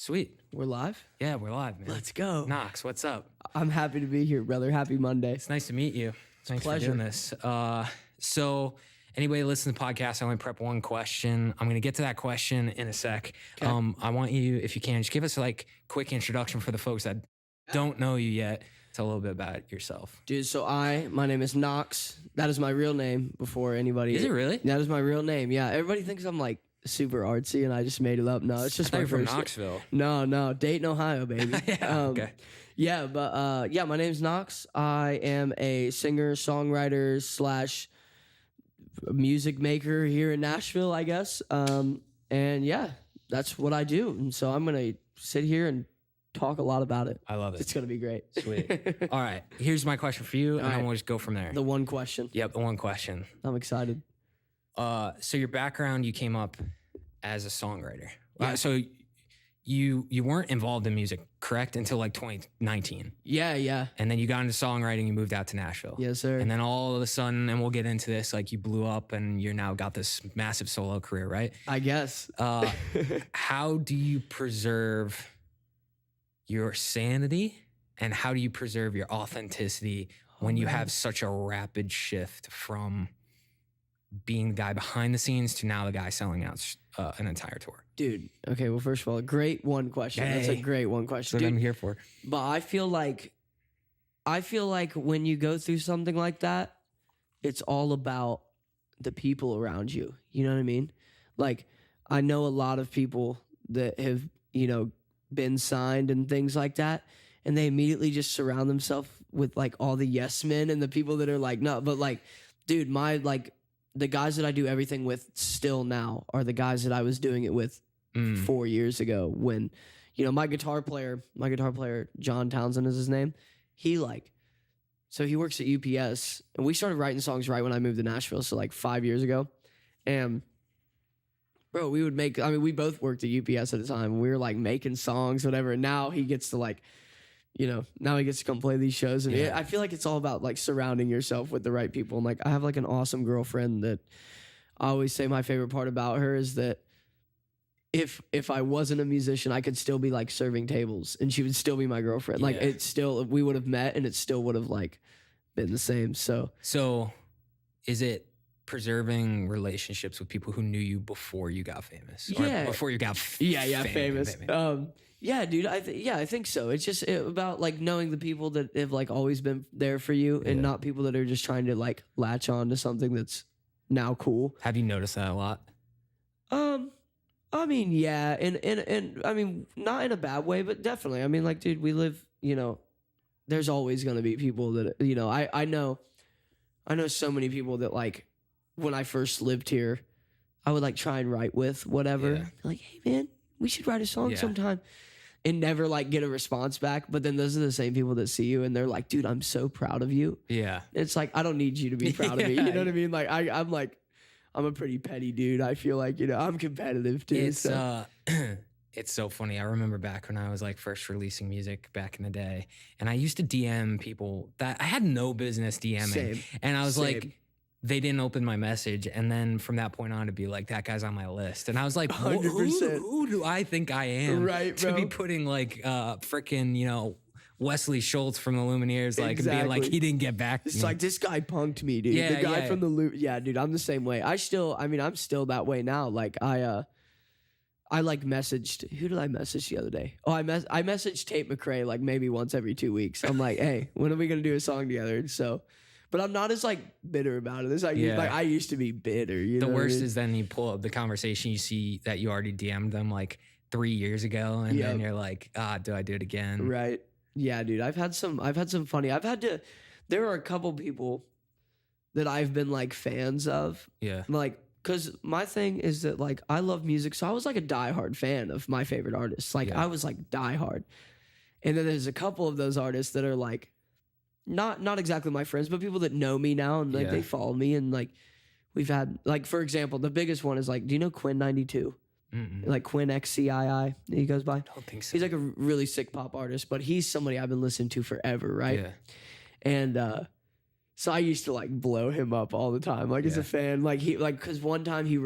Sweet. We're live? Yeah, we're live, man. Let's go. Knox, what's up? I'm happy to be here, brother. Happy Monday. It's nice to meet you. Thanks pleasure. for doing this. So anybody listen to the podcast, I only prep one question. I'm going to get to that question in a sec. Okay. I want you, if you can, just give us a quick introduction for the folks that don't know you yet. Tell a little bit about yourself. Dude, so my name is Knox. That is my real name before anybody. Is it really? That is my real name. Yeah. Everybody thinks I'm like super artsy and I just made it up. No, it's just my you're from first. Knoxville. No, Dayton, Ohio, baby. Okay. Yeah, but my name's Knox. I am a singer, songwriter / music maker here in Nashville, I guess. And yeah, that's what I do. And so I'm gonna sit here and talk a lot about it. I love it. It's gonna be great. Sweet. All right. Here's my question for you, and right. then we'll just go from there. The one question. Yep, the one question. I'm excited. So your background, you came up as a songwriter. Yeah. So you weren't involved in music, correct? Until like 2019. Yeah. And then you got into songwriting, you moved out to Nashville. Yes, sir. And then all of a sudden, and we'll get into this, like you blew up and you're now got this massive solo career, right? I guess. How do you preserve your sanity and how do you preserve your authenticity when you have such a rapid shift from being the guy behind the scenes to now the guy selling out an entire tour? Dude, okay, well, first of all, great one question. That's a Hey. great one question. That's what Dude, I'm here for. but I feel like when you go through something like that, it's all about the people around you. You know what I mean? Like, I know a lot of people that have, been signed and things like that, and they immediately just surround themselves with like all the yes men and the people that are like, no, but like, dude, the guys that I do everything with still now are the guys that I was doing it with 4 years ago when, my guitar player, John Townsend is his name. He works at UPS and we started writing songs right when I moved to Nashville. So like 5 years ago. And bro, we both worked at UPS at the time. We were like making songs, whatever. And now he gets to now he gets to come play these shows. And I feel like it's all about like surrounding yourself with the right people. And like, I have like an awesome girlfriend that I always say my favorite part about her is that if I wasn't a musician, I could still be like serving tables and she would still be my girlfriend. Like we would have met and it still would have like been the same. So is it preserving relationships with people who knew you before you got famous? Or before you got famous. Yeah, dude. I think so. It's just about like knowing the people that have like always been there for you and not people that are just trying to like latch on to something that's now cool. Have you noticed that a lot? I mean, yeah, and I mean, not in a bad way, but definitely. I mean, like, dude, we live, there's always going to be people that, I know so many people that like, when I first lived here, I would like try and write with whatever. Yeah. Like, hey man, we should write a song sometime. And never like get a response back. But then those are the same people that see you and they're like, dude, I'm so proud of you. Yeah. It's like, I don't need you to be proud of me. You know what I mean? Like I'm a pretty petty dude. I feel like, I'm competitive too. It's so funny. I remember back when I was like first releasing music back in the day, and I used to DM people that I had no business DMing. Same. And I was like, they didn't open my message. And then from that point on to be like, that guy's on my list. And I was like, 100%. Who do I think I am? Right, to bro. be putting like frickin', Wesley Schultz from the Lumineers, like, and being like, he didn't get back to It's me. like, this guy punked me, dude. Yeah, the guy from the yeah, dude, I'm the same way. I'm still that way now. Like I like messaged, who did I message the other day? Oh, I messaged Tate McRae like maybe once every 2 weeks. I'm like, hey, when are we gonna do a song together? And so, but I'm not as like bitter about it. It's like, I used to be bitter. The worst is then you pull up the conversation, you see that you already DM'd them like 3 years ago, and then you're like, do I do it again? Right. Yeah, dude. I've had some funny. There are a couple people that I've been like fans of. Yeah. Like, cause my thing is that like I love music, so I was like a diehard fan of my favorite artists. Like I was like diehard. And then there's a couple of those artists that are like not exactly my friends, but people that know me now and like they follow me and like we've had like, for example, the biggest one is like, do you know Quinn 92? Like Quinn XCII, he goes by. I don't think so. He's like a really sick pop artist, but he's somebody I've been listening to forever, right? Yeah. And so I used to like blow him up all the time, like as a fan. Like he, like, cause one time he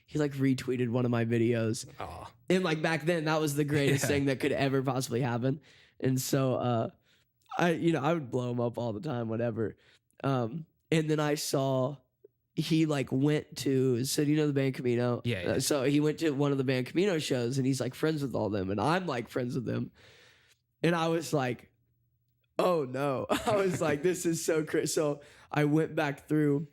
he like retweeted one of my videos. Oh, And like back then, that was the greatest thing that could ever possibly happen. And so I would blow him up all the time, whatever. And then I saw he like went to, so you know the band Camino? Yeah. So he went to one of the band Camino shows and he's like friends with all them. And I'm like friends with them. And I was like, oh no. I was like, this is so crazy. So I went back through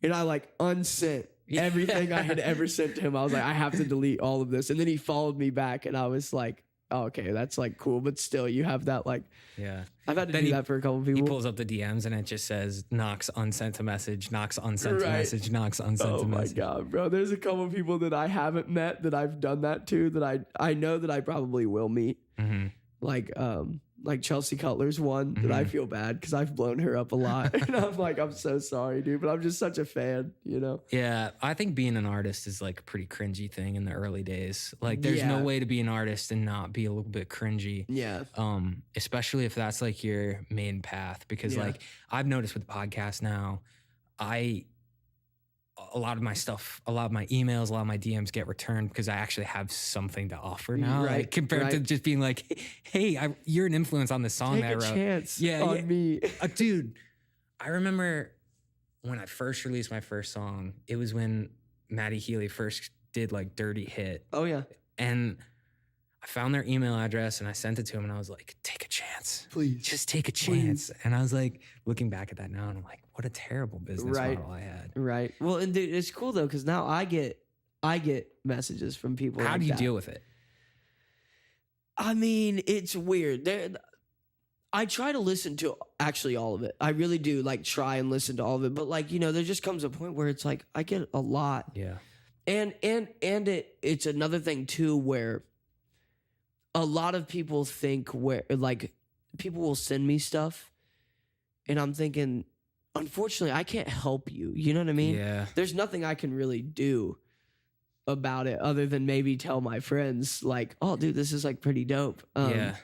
and I like unsent everything I had ever sent to him. I was like, I have to delete all of this. And then he followed me back and I was like, oh, okay, that's like cool. But still, you have that like, yeah. I've had to Then do that for a couple of He people. pulls up the DMs and it just says Knox unsent a message, Knox unsent a message, Knox unsent Oh a my message. God, bro. There's a couple of people that I haven't met that I've done that to that I know that I probably will meet. Mm-hmm. Like Chelsea Cutler's one that I feel bad because I've blown her up a lot. And I'm like, I'm so sorry, dude. But I'm just such a fan, you know? Yeah, I think being an artist is like a pretty cringy thing in the early days. Like there's no Yeah. way to be an artist and not be a little bit cringy. Yeah. Especially if that's like your main path. Because Yeah. like I've noticed with the podcast now, a lot of my stuff, a lot of my emails, a lot of my DMs get returned because I actually have something to offer now. Right, Like, compared to right. just being like, hey, you're an influence on this song Take that I a wrote. chance Yeah, on yeah. me. Dude, I remember when I first released my first song, it was when Maddie Healy first did like Dirty Hit. Oh, yeah. And I found their email address and I sent it to him and I was like, take a chance. Please. Just take a chance. And I was like, looking back at that now and I'm like, what a terrible business Right. model I had. Right. Well, and dude, it's cool though, because now I get messages from people. How like do you that. deal with it? I mean, it's weird. I try to listen to actually all of it. I really do like try and listen to all of it. But like, you know, there just comes a point where it's like I get a lot. Yeah. And it's another thing too where a lot of people think where like people will send me stuff and I'm thinking, unfortunately, I can't help you. You know what I mean? Yeah. There's nothing I can really do about it other than maybe tell my friends like, oh dude, this is like pretty dope. Yeah.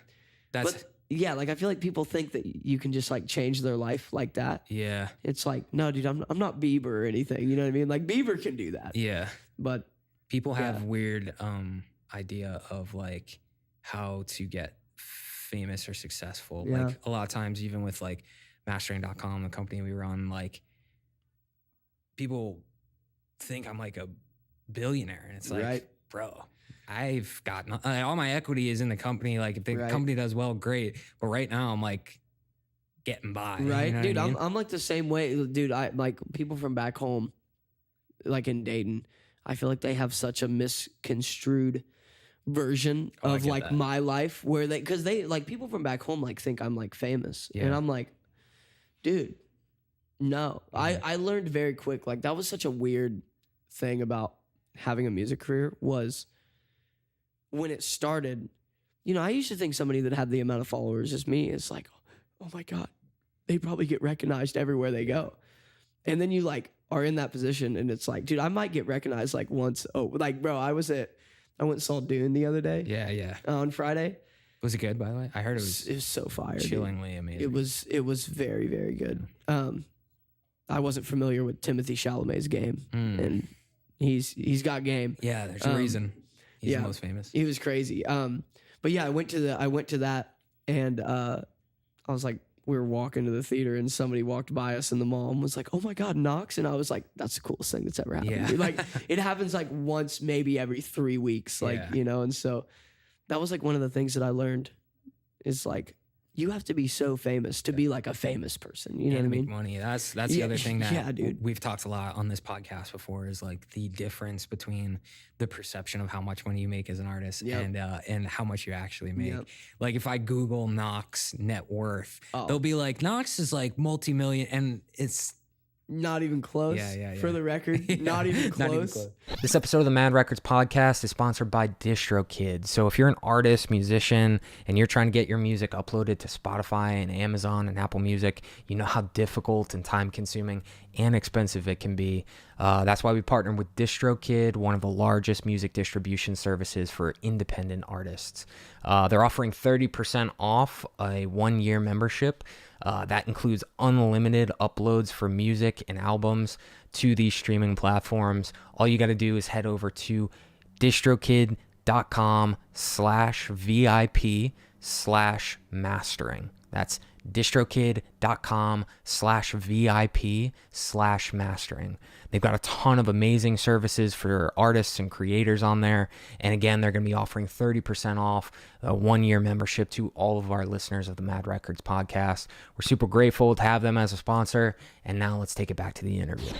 That's, But yeah, like I feel like people think that you can just like change their life like that. yeah. It's like, no, dude, I'm not Bieber or anything. You know what I mean? Like Bieber can do that. Yeah. But People have Yeah. weird idea of like how to get famous or successful. Yeah. Like a lot of times, even with like mastering.com, the company we run, like people think I'm like a billionaire. And it's like, Right. bro, I've got all my equity is in the company. Like if the Right. company does well, great. But right now I'm like getting by. right, You know dude, what I mean? I'm like the same way, dude. I like people from back home, like in Dayton. I feel like they have such a misconstrued version Oh, I of get like that. my life where because they like people from back home like think I'm like famous, and Yeah. I'm like, dude, no. Mhm. I learned very quick. Like that was such a weird thing about having a music career was when it started. You know, I used to think somebody that had the amount of followers as me is like, oh my God, they probably get recognized everywhere they go. And then you like are in that position and it's like, dude, I might get recognized like once. Oh, like, bro, I went and saw Dune the other day Yeah, yeah. on Friday. Was it good, by the way? I heard it was It was so fire. dude. chillingly amazing. It was very, very good. I wasn't familiar with Timothée Chalamet's game, and he's got game. Yeah, there's a reason he's yeah. the most famous. He was crazy. But yeah, I went to that, and I was like, we were walking to the theater, and somebody walked by us in the mall and was like, "Oh my God, Knox!" And I was like, "That's the coolest thing that's ever happened." Yeah. to me. Like it happens like once, maybe every 3 weeks, like Yeah. you know. And so that was like one of the things that I learned is like you have to be so famous to be like a famous person. You know And what I make mean? money. That's the Yeah, other thing that yeah, dude. we've talked a lot on this podcast before is like the difference between the perception of how much money you make as an artist Yep. and how much you actually make. Yep. Like if I Google Knox net worth, Oh. they'll be like Knox is like multi-million, and it's Not even close. Yeah. For the record, Yeah, not even close. This episode of the Mad Records podcast is sponsored by DistroKid. So if you're an artist, musician, and you're trying to get your music uploaded to Spotify and Amazon and Apple Music, you know how difficult and time-consuming and expensive it can be. That's why we partnered with DistroKid, one of the largest music distribution services for independent artists. They're offering 30% off a 1-year membership. That includes unlimited uploads for music and albums to these streaming platforms, all you got to do is head over to distrokid.com/VIP/mastering. That's distrokid.com/VIP/mastering. They've got a ton of amazing services for artists and creators on there. And again, they're going to be offering 30% off a 1-year membership to all of our listeners of the Mad Records podcast. We're super grateful to have them as a sponsor. And now let's take it back to the interview.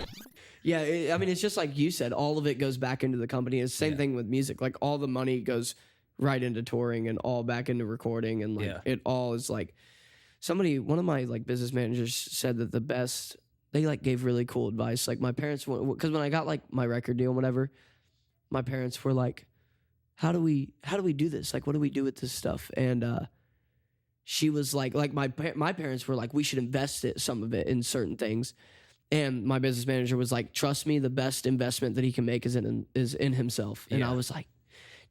Yeah, I mean, it's just like you said, all of it goes back into the company. It's the same thing with music. Like, all the money goes right into touring and all back into recording. And, like, it all is, like, one of my, like, business managers said that they, like, gave really cool advice. Like, my parents, because when I got, like, my record deal and whatever, my parents were like, how do we do this? Like, what do we do with this stuff? And she was like my parents were like, we should invest some of it in certain things. And my business manager was like, trust me, the best investment that he can make is in himself. And I was like,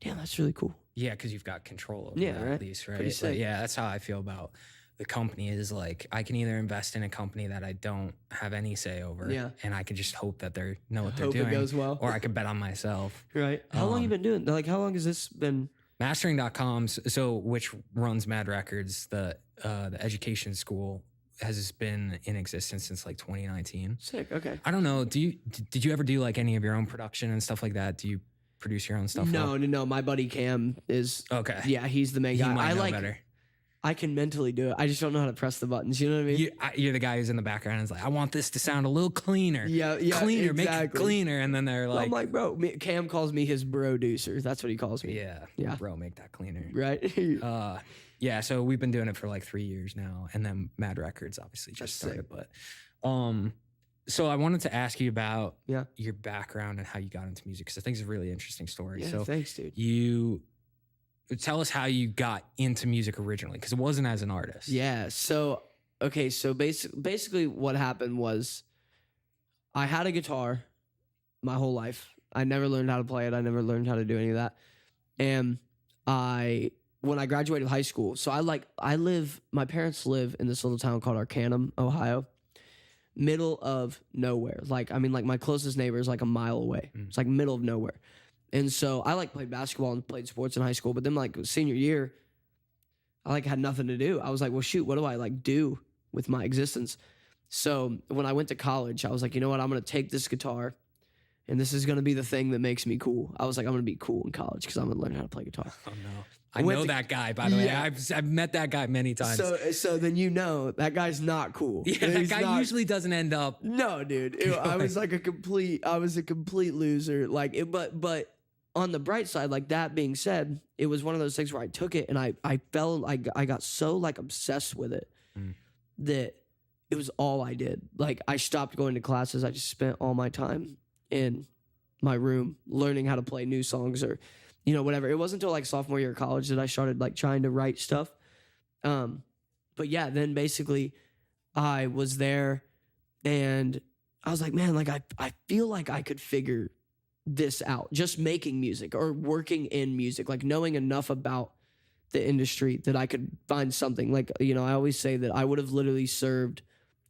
damn, that's really cool. Yeah, because you've got control over that, right? At least, right? Like, yeah, that's how I feel about the company. Is like, I can either invest in a company that I don't have any say over, and I can just hope that they know what they're doing. It goes well. Or I could bet on myself. Right. How long you been doing? Like, how long has this been? Mastering.com, which runs Mad Records, the education school, has been in existence since like 2019. Sick. Okay. I don't know. Did you ever do like any of your own production and stuff like that? Do you produce your own stuff? No. My buddy Cam is. Okay. Yeah, he's the main guy. He might know better. I can mentally do it. I just don't know how to press the buttons. You know what I mean? You're the guy who's in the background and is like, I want this to sound a little cleaner. Yeah, cleaner, exactly. make it cleaner. And then they're like, I'm like, bro, Cam calls me his bro-ducer. That's what he calls me. Yeah. Bro, make that cleaner. Right? Yeah, so we've been doing it for like 3 years now. And then Mad Records obviously just started. But so I wanted to ask you about your background and how you got into music, because I think it's a really interesting story. Yeah, so thanks, dude. You tell us how you got into music originally, because it wasn't as an artist. Yeah. So, okay. So basically what happened was I had a guitar my whole life. I never learned how to play it. I never learned how to do any of that. And when I graduated high school, so my parents live in this little town called Arcanum, Ohio, middle of nowhere. Like, I mean, like, my closest neighbor is like a mile away. It's like middle of nowhere. And so I played basketball and played sports in high school, but then like senior year, I had nothing to do. I was like, well, shoot, what do I do with my existence? So when I went to college, I was like, you know what? I'm going to take this guitar and this is going to be the thing that makes me cool. I was like, I'm going to be cool in college because I'm going to learn how to play guitar. Oh no. I know that guy, by the way. I've met that guy many times. So then that guy's not cool. Yeah, that guy usually doesn't end up. No, dude. I was a complete loser. But on the bright side, like, that being said, it was one of those things where I took it and I got so obsessed with it that it was all I did. Like, I stopped going to classes. I just spent all my time in my room learning how to play new songs or, whatever. It wasn't until sophomore year of college that I started trying to write stuff. But yeah, then basically I was there and I was like, man, I feel like I could figure this out, just making music or working in music, knowing enough about the industry that I could find something. I always say that I would have literally served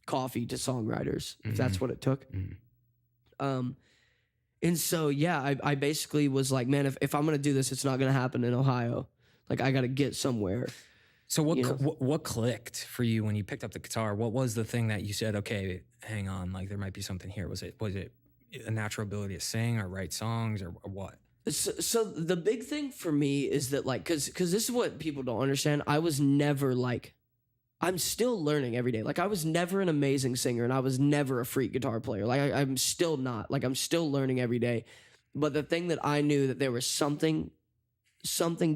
coffee to songwriters if that's what it took. And so, yeah, I basically was like, man, if I'm going to do this, it's not going to happen in Ohio. I got to get somewhere. So what clicked for you when you picked up the guitar? What was the thing that you said, okay, hang on, there might be something here? Was it a natural ability to sing or write songs or what? So the big thing for me is that because this is what people don't understand. I was never I'm still learning every day. I was never an amazing singer and I was never a freak guitar player. I'm still not. I'm still learning every day. But the thing that I knew that there was something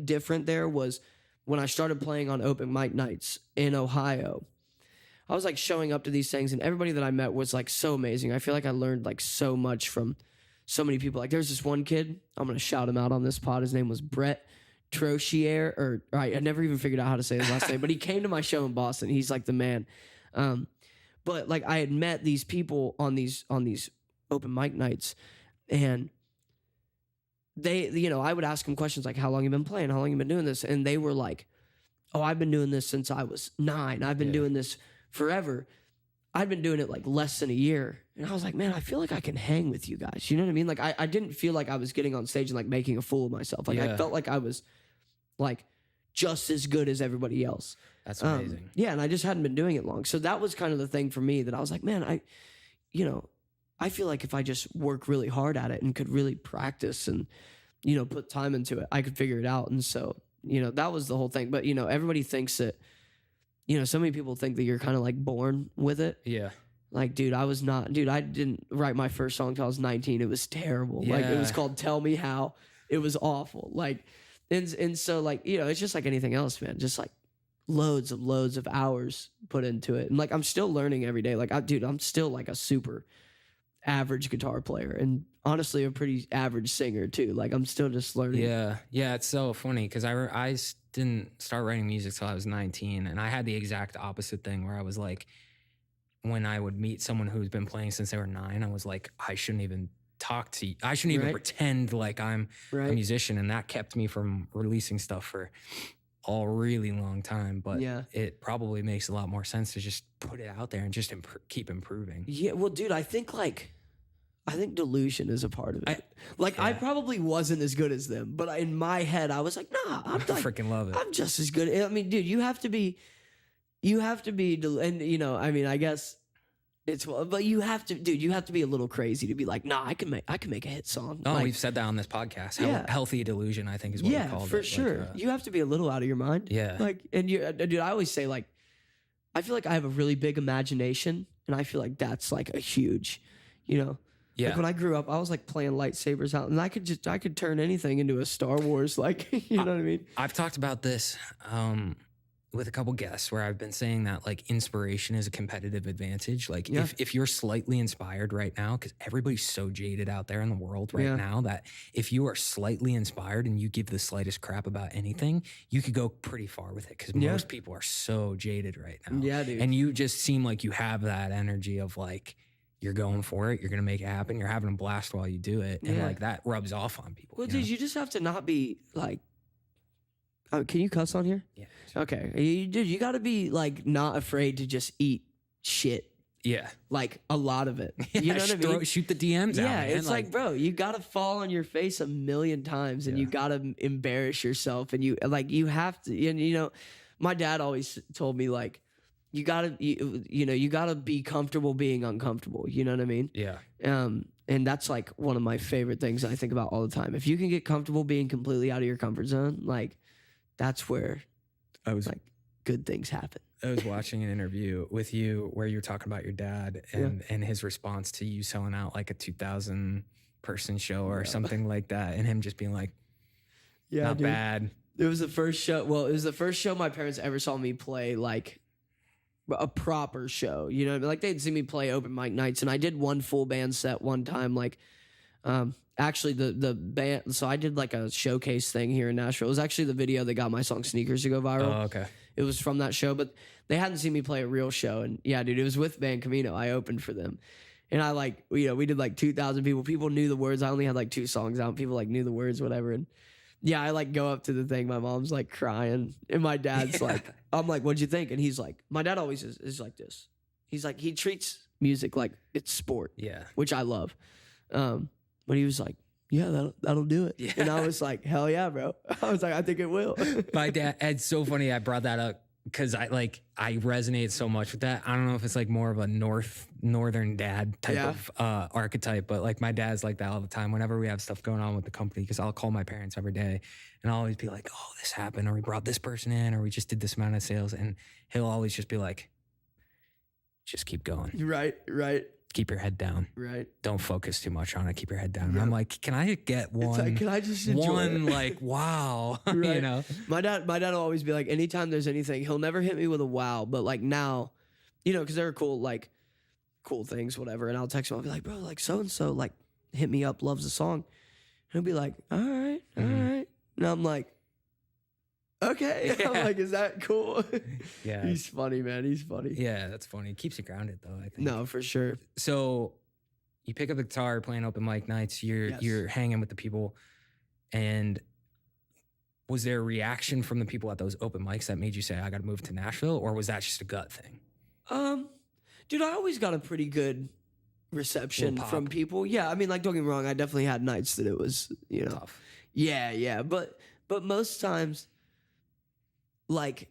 different there was when I started playing on open mic nights in Ohio. I was showing up to these things and everybody that I met was so amazing. I feel like I learned so much from so many people. There's this one kid, I'm going to shout him out on this pod. His name was Brett Trochier, I never even figured out how to say his last name, but he came to my show in Boston. He's the man. But I had met these people on these open mic nights and they, I would ask them questions how long you been playing? How long you been doing this? And they were like, oh, I've been doing this since I was 9. I've been doing this forever. I'd been doing it less than a year. And I was like, man, I feel like I can hang with you guys. You know what I mean? Like, I didn't feel like I was getting on stage and like making a fool of myself. Like, I felt like I was like just as good as everybody else. That's amazing. Yeah. And I just hadn't been doing it long. So that was kind of the thing for me that I was like, man, I feel like if I just work really hard at it and could really practice and, put time into it, I could figure it out. And so, that was the whole thing. But, everybody thinks that, so many people think that you're kind of like born with it. Yeah. Like, dude, I was not. Dude, I didn't write my first song till I was 19. It was terrible. Yeah. Like, it was called Tell Me How. It was awful. Like, and so, like, it's just like anything else, man. Just like loads of hours put into it. And like, I'm still learning every day. Like, I'm still like a super average guitar player and honestly a pretty average singer too. Like, I'm still just learning. Yeah, it's so funny because I didn't start writing music till I was 19, and I had the exact opposite thing where I was like, when I would meet someone who's been playing since they were 9, I was like, I shouldn't even talk to you. I shouldn't even pretend like I'm a musician, and that kept me from releasing stuff for a really long time. But it probably makes a lot more sense to just put it out there and just keep improving. Yeah, well, dude, I think Delusion is a part of it. I probably wasn't as good as them, but in my head, I was like, nah, I freaking love it. I'm just as good. I mean, dude, you have to be, and I guess but you have to be a little crazy to be like, nah, I can make a hit song. Oh, we've said that on this podcast. Healthy delusion, I think is what we called it. For sure. Like, you have to be a little out of your mind. Yeah. Like, and dude, I always say, like, I feel like I have a really big imagination, and I feel like that's like a huge, Yeah. Like, when I grew up, I was like playing lightsabers out, and I could turn anything into a Star Wars, like, you know what I mean? I've talked about this with a couple guests where I've been saying that like inspiration is a competitive advantage. Like if you're slightly inspired right now, because everybody's so jaded out there in the world right now that if you are slightly inspired and you give the slightest crap about anything, you could go pretty far with it because most people are so jaded right now. Yeah, dude. And you just seem like you have that energy of like, you're going for it. You're going to make it happen. You're having a blast while you do it. And like that rubs off on people. Well, dude, you just have to not be like, can you cuss on here? Yeah. Okay. You got to be like not afraid to just eat shit. Yeah. Like a lot of it. You know what I mean? Shoot the DMs out. Yeah. It's like, bro, you got to fall on your face a million times and you got to embarrass yourself. And you have to, and my dad always told me like, you gotta be comfortable being uncomfortable. You know what I mean? Yeah. And that's like one of my favorite things I think about all the time. If you can get comfortable being completely out of your comfort zone, like that's where good things happen. I was watching an interview with you where you were talking about your dad and his response to you selling out like a 2,000 person show or something like that, and him just being like, not bad. It was the first show. Well, it was the first show my parents ever saw me play like a proper show, you know what I mean? Like they'd see me play open mic nights, and I did one full band set one time. Like, actually the band. So I did like a showcase thing here in Nashville. It was actually the video that got my song Sneakers to go viral. Oh, okay. It was from that show, but they hadn't seen me play a real show. And yeah, dude, it was with Band Camino. I opened for them, and I like, we did like 2,000 people. People knew the words. I only had like 2 songs out. People like knew the words, whatever. And yeah, I like go up to the thing. My mom's like crying, and my dad's like, I'm like, what'd you think? And he's like, my dad always is like this. He's like, he treats music like it's sport, which I love. But he was like, yeah, that'll do it. Yeah. And I was like, hell yeah, bro. I was like, I think it will. My dad, it's so funny I brought that up because I resonate so much with that. I don't know if it's like more of a northern dad type of archetype, but like my dad's like that all the time whenever we have stuff going on with the company, because I'll call my parents every day and I'll always be like, oh, this happened, or we brought this person in, or we just did this amount of sales. And he'll always just be like, just keep going. Right. Keep your head down. Right. Don't focus too much on it. Keep your head down. Yeah. I'm like, can I get one? Like, can I just enjoy one? Like, wow. Right. You know. My dad will always be like, anytime there's anything, he'll never hit me with a wow, but like now, because there are cool things, whatever. And I'll text him. I'll be like, bro, like so and so, like hit me up, loves the song. And he'll be like, all right. And I'm like, okay. Yeah. I'm like, is that cool? Yeah. He's funny, man. He's funny. Yeah, that's funny. It keeps you grounded though, I think. No, for sure. So you pick up the guitar, playing open mic nights, you're hanging with the people. And was there a reaction from the people at those open mics that made you say, I gotta move to Nashville? Or was that just a gut thing? Dude, I always got a pretty good reception Little from pop. people. Yeah, I mean, like, don't get me wrong, I definitely had nights that it was, Tough. yeah, but most times, like,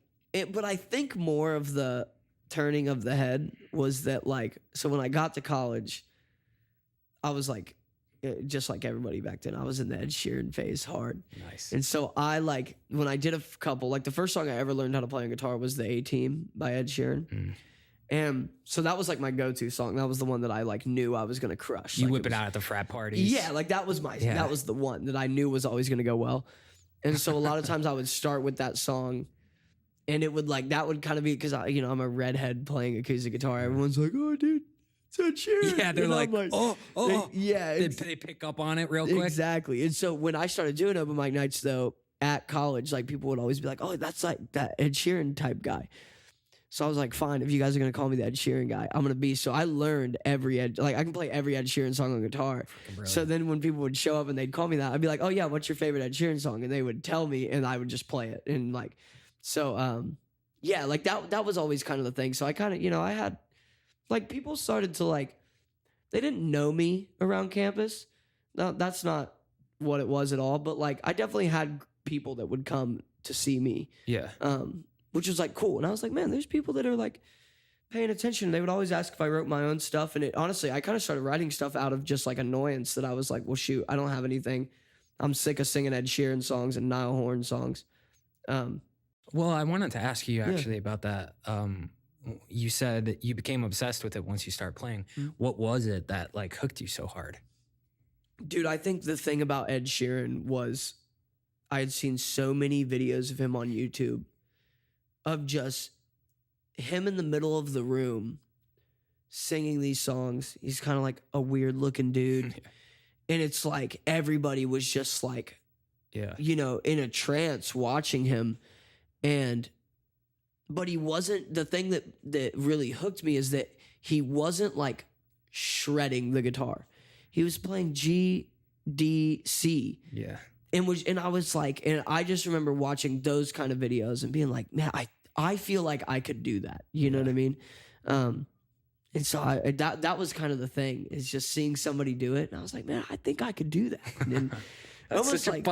but I think more of the turning of the head was that, like, so when I got to college, I was like, just like everybody back then, I was in the Ed Sheeran phase hard. Nice. And so I, like, when I did a couple, like, the first song I ever learned how to play on guitar was the A-Team by Ed Sheeran. And so that was like my go-to song. That was the one that I like knew I was gonna crush. You like, whip it out at the frat parties. Yeah, like that was that was the one that I knew was always gonna go well. And so a lot of times I would start with that song, and it would like that would kind of be because I'm a redhead playing acoustic guitar. Everyone's like, "Oh, dude, it's Ed Sheeran." Yeah, they're And like, I'm oh. yeah, They pick up on it real quick. exactly. And so when I started doing open mic nights though at college, like people would always be like, "Oh, that's like that Ed Sheeran type guy." So I was like, fine, if you guys are going to call me the Ed Sheeran guy, I'm going to be. So I learned I can play every Ed Sheeran song on guitar. So then when people would show up and they'd call me that, I'd be like, oh yeah, what's your favorite Ed Sheeran song? And they would tell me and I would just play it. And like, so, yeah, like that was always kind of the thing. So I kind of, I had, like, people started to like, they didn't know me around campus. No, that's not what it was at all. But like, I definitely had people that would come to see me. Yeah. Which was like cool. And I was like, man, there's people that are like paying attention. They would always ask if I wrote my own stuff. And honestly, I kind of started writing stuff out of just like annoyance that I was like, well, shoot, I don't have anything. I'm sick of singing Ed Sheeran songs and Niall Horan songs. Well, I wanted to ask you actually about that. You said that you became obsessed with it once you started playing. Mm-hmm. What was it that like hooked you so hard? Dude, I think the thing about Ed Sheeran was I had seen so many videos of him on YouTube of just him in the middle of the room singing these songs. He's kind of like a weird looking dude. And it's like everybody was just like, in a trance watching him. But he wasn't, the thing that really hooked me is that he wasn't like shredding the guitar. He was playing G, D, C. Yeah. And I was like, and I just remember watching those kind of videos and being like, man, I feel like I could do that. You know what I mean? And so that was kind of the thing, is just seeing somebody do it. And I was like, man, I think I could do that. And almost like,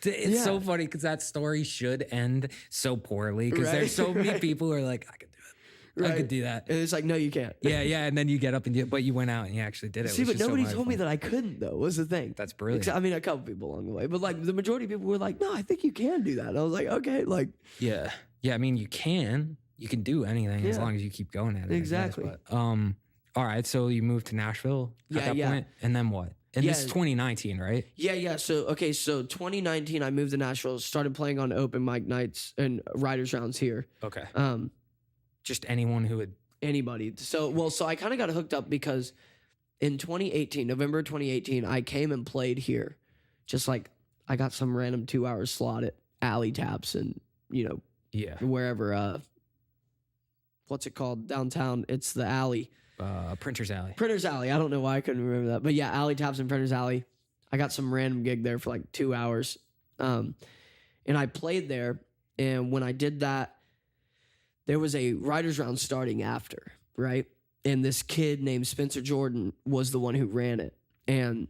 it's so funny because that story should end so poorly because there's so many people who are like, I could do it. I could do that. And it's like, no, you can't. Yeah. And then you get up and but you went out and you actually did it. See, but nobody told me that I couldn't, though, was the thing. That's brilliant. I mean, a couple people along the way, but like the majority of people were like, no, I think you can do that. And I was like, okay, like. Yeah. I mean, you can do anything as long as you keep going at it. Exactly. But, all right. So you moved to Nashville at that point, and then what? And this is 2019, right? Yeah. So 2019, I moved to Nashville, started playing on open mic nights and writers rounds here. Okay. Just anyone who would. Anybody. So I kind of got hooked up because in 2018, November 2018, I came and played here. Just like I got some random 2-hour slot at Alley Taps and, wherever, what's it called? Downtown. It's the Alley. Printer's Alley. Printer's Alley. I don't know why I couldn't remember that. But yeah, Alley Taps and Printer's Alley. I got some random gig there for like 2 hours. And I played there. And when I did that, there was a writer's round starting after, right? And this kid named Spencer Jordan was the one who ran it. And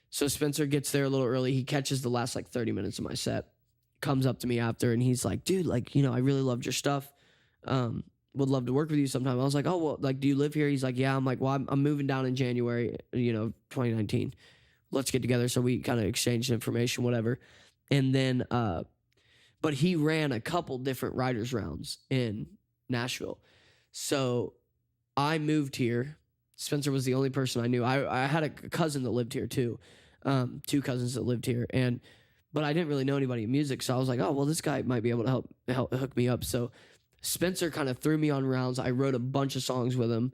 so Spencer gets there a little early. He catches the last like 30 minutes of my set, comes up to me after, and he's like, dude, like, I really loved your stuff. Would love to work with you sometime. I was like, oh, well, like, do you live here? He's like, yeah. I'm like, well, I'm moving down in January, 2019. Let's get together. So we kind of exchanged information, whatever. And then, but he ran a couple different writers rounds in Nashville. So I moved here. Spencer was the only person I knew. I had a cousin that lived here too. 2 cousins that lived here. But I didn't really know anybody in music. So I was like, oh, well, this guy might be able to help hook me up. So Spencer kind of threw me on rounds. I wrote a bunch of songs with him.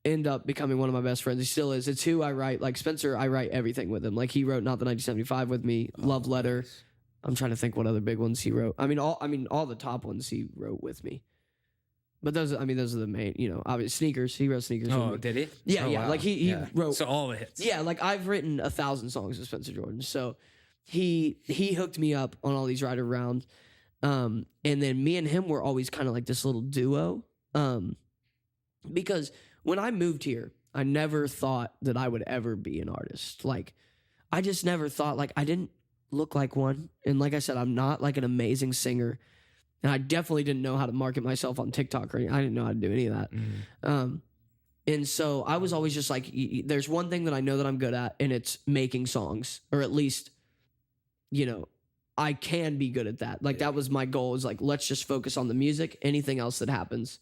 End up becoming one of my best friends. He still is. It's who I write. Like Spencer, I write everything with him. Like he wrote Not the 1975 with me, Love Letter. Nice. I'm trying to think what other big ones he wrote. I mean, all the top ones he wrote with me. But those are the main, obviously Sneakers. He wrote Sneakers. Oh, did he? Yeah, oh, yeah. Wow. Like he wrote. So all the hits. Yeah, like I've written 1,000 songs with Spencer Jordan. So he hooked me up on all these writer rounds. And then me and him were always kind of like this little duo. Because when I moved here, I never thought that I would ever be an artist. Like, I just never thought, like, I didn't look like one. And like I said, I'm not like an amazing singer. And I definitely didn't know how to market myself on TikTok or anything. I didn't know how to do any of that. And so I was always just like, there's one thing that I know that I'm good at, and it's making songs, or at least, you know, I can be good at that. Like, that was my goal, is like, let's just focus on the music. Anything else that happens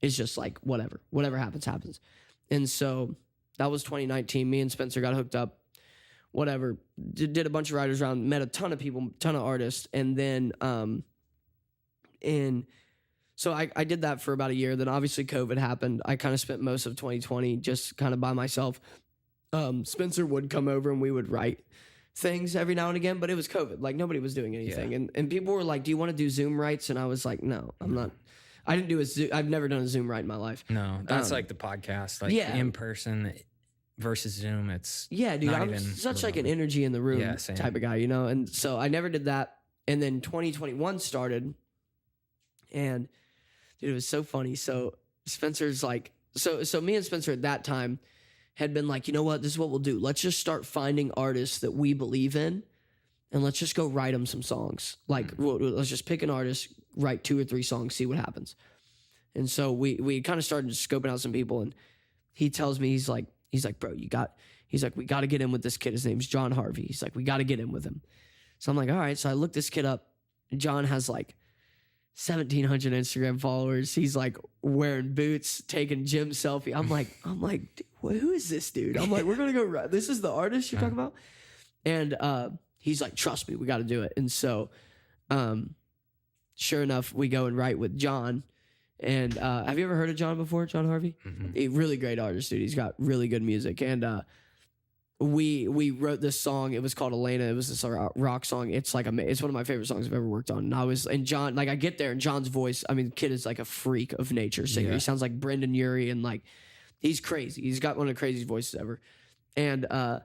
is just like, whatever happens. And so that was 2019. Me and Spencer got hooked up, whatever, did a bunch of writers around, met a ton of people, ton of artists. And then, so I did that for about a year. Then obviously COVID happened. I kind of spent most of 2020 just kind of by myself. Spencer would come over and we would write things every now and again, but it was COVID. Like, nobody was doing anything. Yeah. And people were like, do you want to do Zoom writes? And I was like, no, I'm not. I didn't do a Zoom. I've never done a Zoom write in my life. No, that's like the podcast, like in person versus Zoom. It's dude, I'm such like an energy in the room type of guy, you know? And so I never did that. And then 2021 started, and dude, it was so funny. So Spencer's like, so me and Spencer at that time had been like, you know what, this is what we'll do. Let's just start finding artists that we believe in, and let's just go write them some songs. Like, let's just pick an artist, write 2 or 3 songs, see what happens. And so we kind of started scoping out some people, and he tells me, he's like, bro, we got to get in with this kid. His name's John Harvey. He's like, we got to get in with him. So I'm like, all right. So I looked this kid up. John has like 1,700 Instagram followers. He's like wearing boots, taking gym selfie. I'm like, who is this dude? I'm like, we're gonna go. This is the artist you're talking about? And he's like, trust me, we got to do it. And so, sure enough, we go and write with John. And have you ever heard of John before? John Harvey, a really great artist, dude. He's got really good music. And we wrote this song. It was called Elena. It was this rock song. It's like it's one of my favorite songs I've ever worked on. And John, like, I get there, and John's voice, I mean, the kid is like a freak of nature singer. He sounds like Brendan Urie, and like, he's crazy. He's got one of the craziest voices ever. And I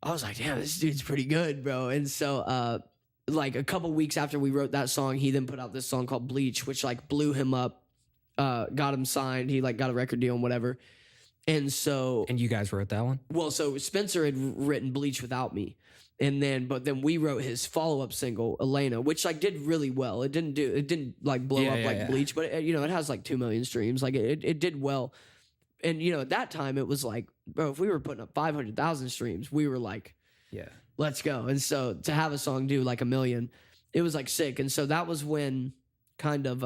was like, damn, this dude's pretty good, bro. And so like a couple weeks after we wrote that song, he then put out this song called Bleach, which like blew him up, got him signed. He like got a record deal and whatever. And so, and you guys wrote that one? Well, so Spencer had written Bleach without me. And then, but then we wrote his follow-up single, Elena, which like did really well. It didn't like blow up like Bleach, but it, you know, it has like 2 million streams. Like it did well. And you know, at that time it was like, bro, if we were putting up 500,000 streams, we were like, let's go. And so to have a song do like 1 million, it was like sick. And so that was when kind of,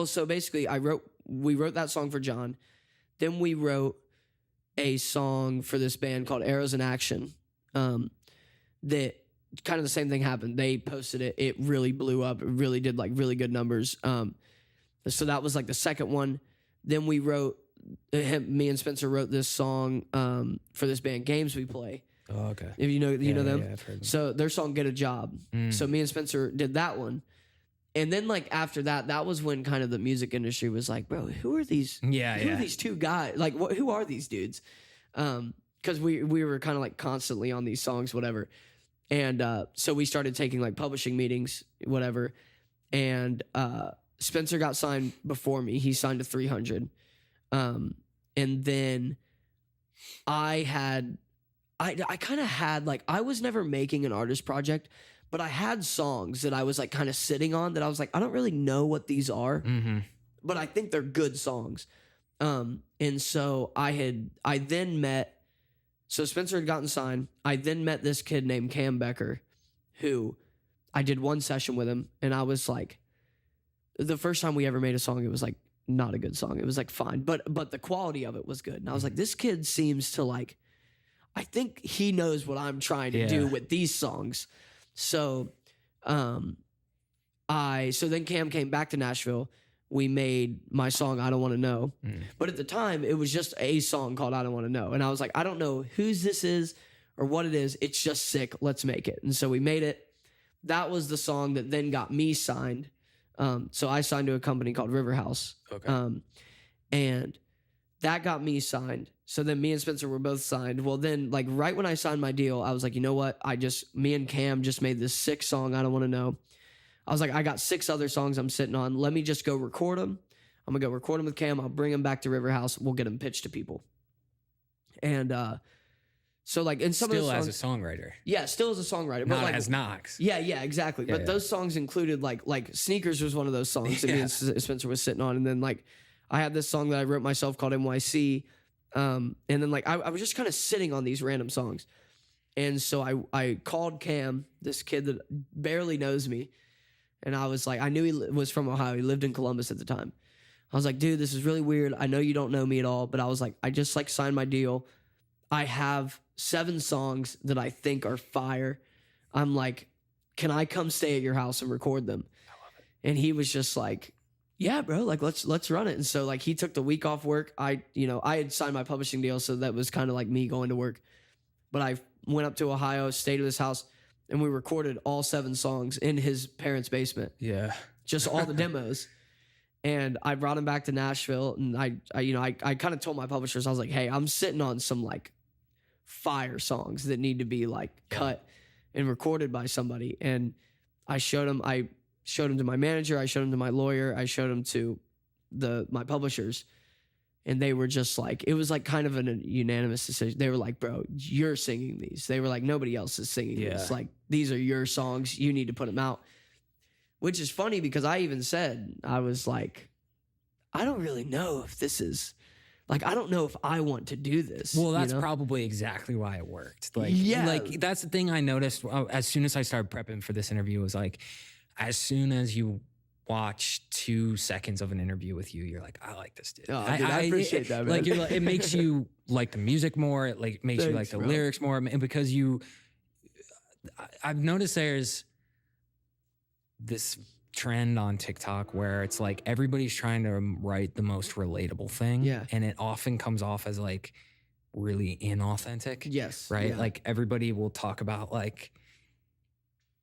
so basically we wrote that song for John. Then we wrote a song for this band called Arrows in Action. That kind of the same thing happened. They posted it. It really blew up. It really did like really good numbers. So that was like the second one. Then we wrote, me and Spencer wrote this song for this band Games We Play. Oh, okay. If you know them. Yeah, I've heard them. So their song Get a Job. So me and Spencer did that one. And then like after that was when kind of the music industry was like, bro, who are these? Who are these two guys? Like, who are these dudes? Because we were kind of like constantly on these songs, whatever. And so we started taking like publishing meetings, whatever. And Spencer got signed before me. He signed to 300. And then I kind of had like, I was never making an artist project, but I had songs that I was like kind of sitting on that I was like, I don't really know what these are, but I think they're good songs. And so I then met, so Spencer had gotten signed. I then met this kid named Cam Becker, who I did one session with him. And I was like, the first time we ever made a song, it was like not a good song. It was like fine, but the quality of it was good. And I was like, this kid seems to like, I think he knows what I'm trying to do with these songs. So, so then Cam came back to Nashville. We made my song, I Don't Want to Know. But at the time, it was just a song called I Don't Want to Know. And I was like, I don't know whose this is or what it is. It's just sick. Let's make it. And so we made it. That was the song that then got me signed. So I signed to a company called Riverhouse. Okay. And that got me signed. So then me and Spencer were both signed. Well, then like right when I signed my deal, I was like, you know what? Me and Cam just made this 6 song, I Don't Want to Know. I was like, I got 6 other songs I'm sitting on. Let me just go record them. I'm gonna go record them with Cam. I'll bring them back to River House. We'll get them pitched to people. And so like in some still of the songs, as a songwriter, yeah, still as a songwriter, not but like as Knox. yeah, exactly. Yeah, but those songs included like Sneakers was one of those songs that me and Spencer was sitting on, and then like I had this song that I wrote myself called NYC, and then like I was just kind of sitting on these random songs, and so I called Cam, this kid that barely knows me, and I was like, I knew he was from Ohio. He lived in Columbus at the time. I was like, dude, this is really weird. I know you don't know me at all, but I was like, I just like signed my deal. I have 7 songs that I think are fire. I'm like, can I come stay at your house and record them? I love it. And he was just like, yeah, bro, like let's run it. And so like he took the week off work. I had signed my publishing deal, so that was kind of like me going to work. But I went up to Ohio, stayed at his house, and we recorded all 7 songs in his parents' basement. Yeah. Just all the demos. And I brought him back to Nashville, and I kind of told my publishers, I was like, hey, I'm sitting on some like fire songs that need to be like cut and recorded by somebody. And I showed him to my manager, I showed him to my lawyer, I showed him to my publishers, and they were just like, it was like kind of a unanimous decision. They were like, bro, you're singing these. They were like, nobody else is singing these. Like, these are your songs. You need to put them out. Which is funny because I even said, I was like, I don't really know if this is, like, I don't know if I want to do this. Well, that's probably exactly why it worked. Like, like that's the thing I noticed as soon as I started prepping for this interview was like, as soon as you watch 2 seconds of an interview with you, you're like, I like this dude. Oh, dude, I appreciate that, man. Like, it makes you like the music more. It like makes you like the lyrics more. And because I've noticed there's this trend on TikTok where it's like everybody's trying to write the most relatable thing. Yeah. And it often comes off as like really inauthentic. Yes. Right? Yeah. Like everybody will talk about like,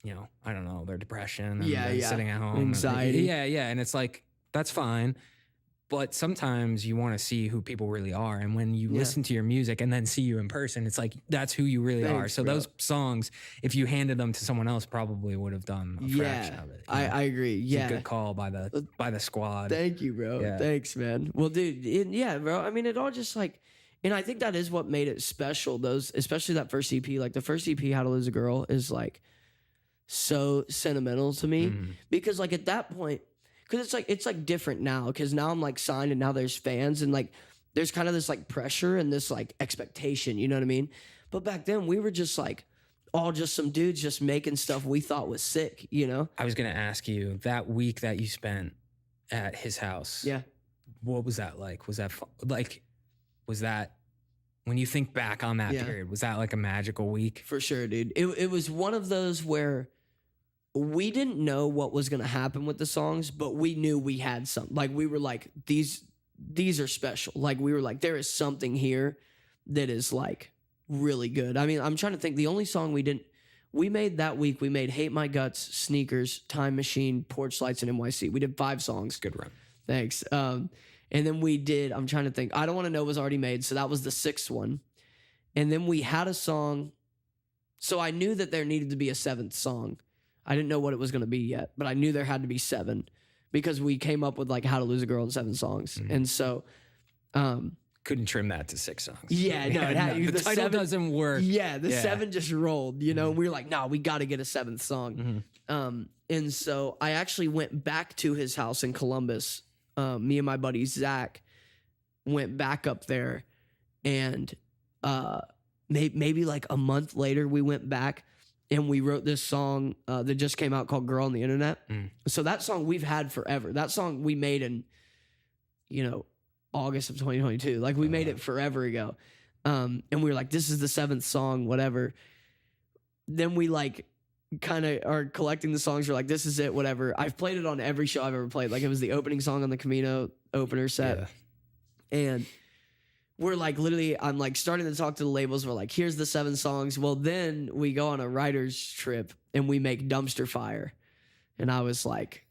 you know, I don't know, their depression and sitting at home. Anxiety. And it's like, that's fine. But sometimes you want to see who people really are. And when you listen to your music and then see you in person, it's like, that's who you really are. So those songs, if you handed them to someone else, probably would have done a fraction of it. I agree. Yeah. It's a good call by the squad. Thank you, bro. Yeah. Thanks, man. Well, dude, bro. I mean, it all just like, and I think that is what made it special. Those, especially that first EP, like the first EP, How to Lose a Girl, is like so sentimental to me because like at that point, because it's like different now because now I'm like signed and now there's fans and like there's kind of this like pressure and this like expectation, you know what I mean? But back then we were just like all just some dudes just making stuff we thought was sick, you know? I was going to ask you, that week that you spent at his house, what was that like? Was that when you think back on that period, was that like a magical week? For sure, dude. It was one of those where we didn't know what was going to happen with the songs, but we knew we had something. Like we were like, these are special. Like we were like, there is something here that is like really good. I mean, I'm trying to think. The only song we made that week, we made Hate My Guts, Sneakers, Time Machine, Porch Lights, and NYC. We did 5 songs. Good run. Thanks. And then we did, I'm trying to think. I Don't Want to Know was already made. So that was the 6th one. And then we had a song. So I knew that there needed to be a 7th song. I didn't know what it was going to be yet, but I knew there had to be 7 because we came up with like How to Lose a Girl in 7 songs. And so, couldn't trim that to 6 songs. Yeah, no, the title 7 doesn't work. Yeah, the 7 just rolled, you know, and we were like, nah, we got to get a 7th song. And so I actually went back to his house in Columbus. Me and my buddy Zach went back up there and maybe like a month later we went back and we wrote this song that just came out called Girl on the Internet. So that song we've had forever. That song we made in, August of 2022. Like we made it forever ago. And we were like, this is the 7th song, whatever. Then we like kind of are collecting the songs. We're like, this is it, whatever. I've played it on every show I've ever played. Like it was the opening song on the Camino opener set. Yeah. And we're like, literally, I'm like starting to talk to the labels. We're like, here's the 7 songs. Well, then we go on a writer's trip and we make Dumpster Fire. And I was like,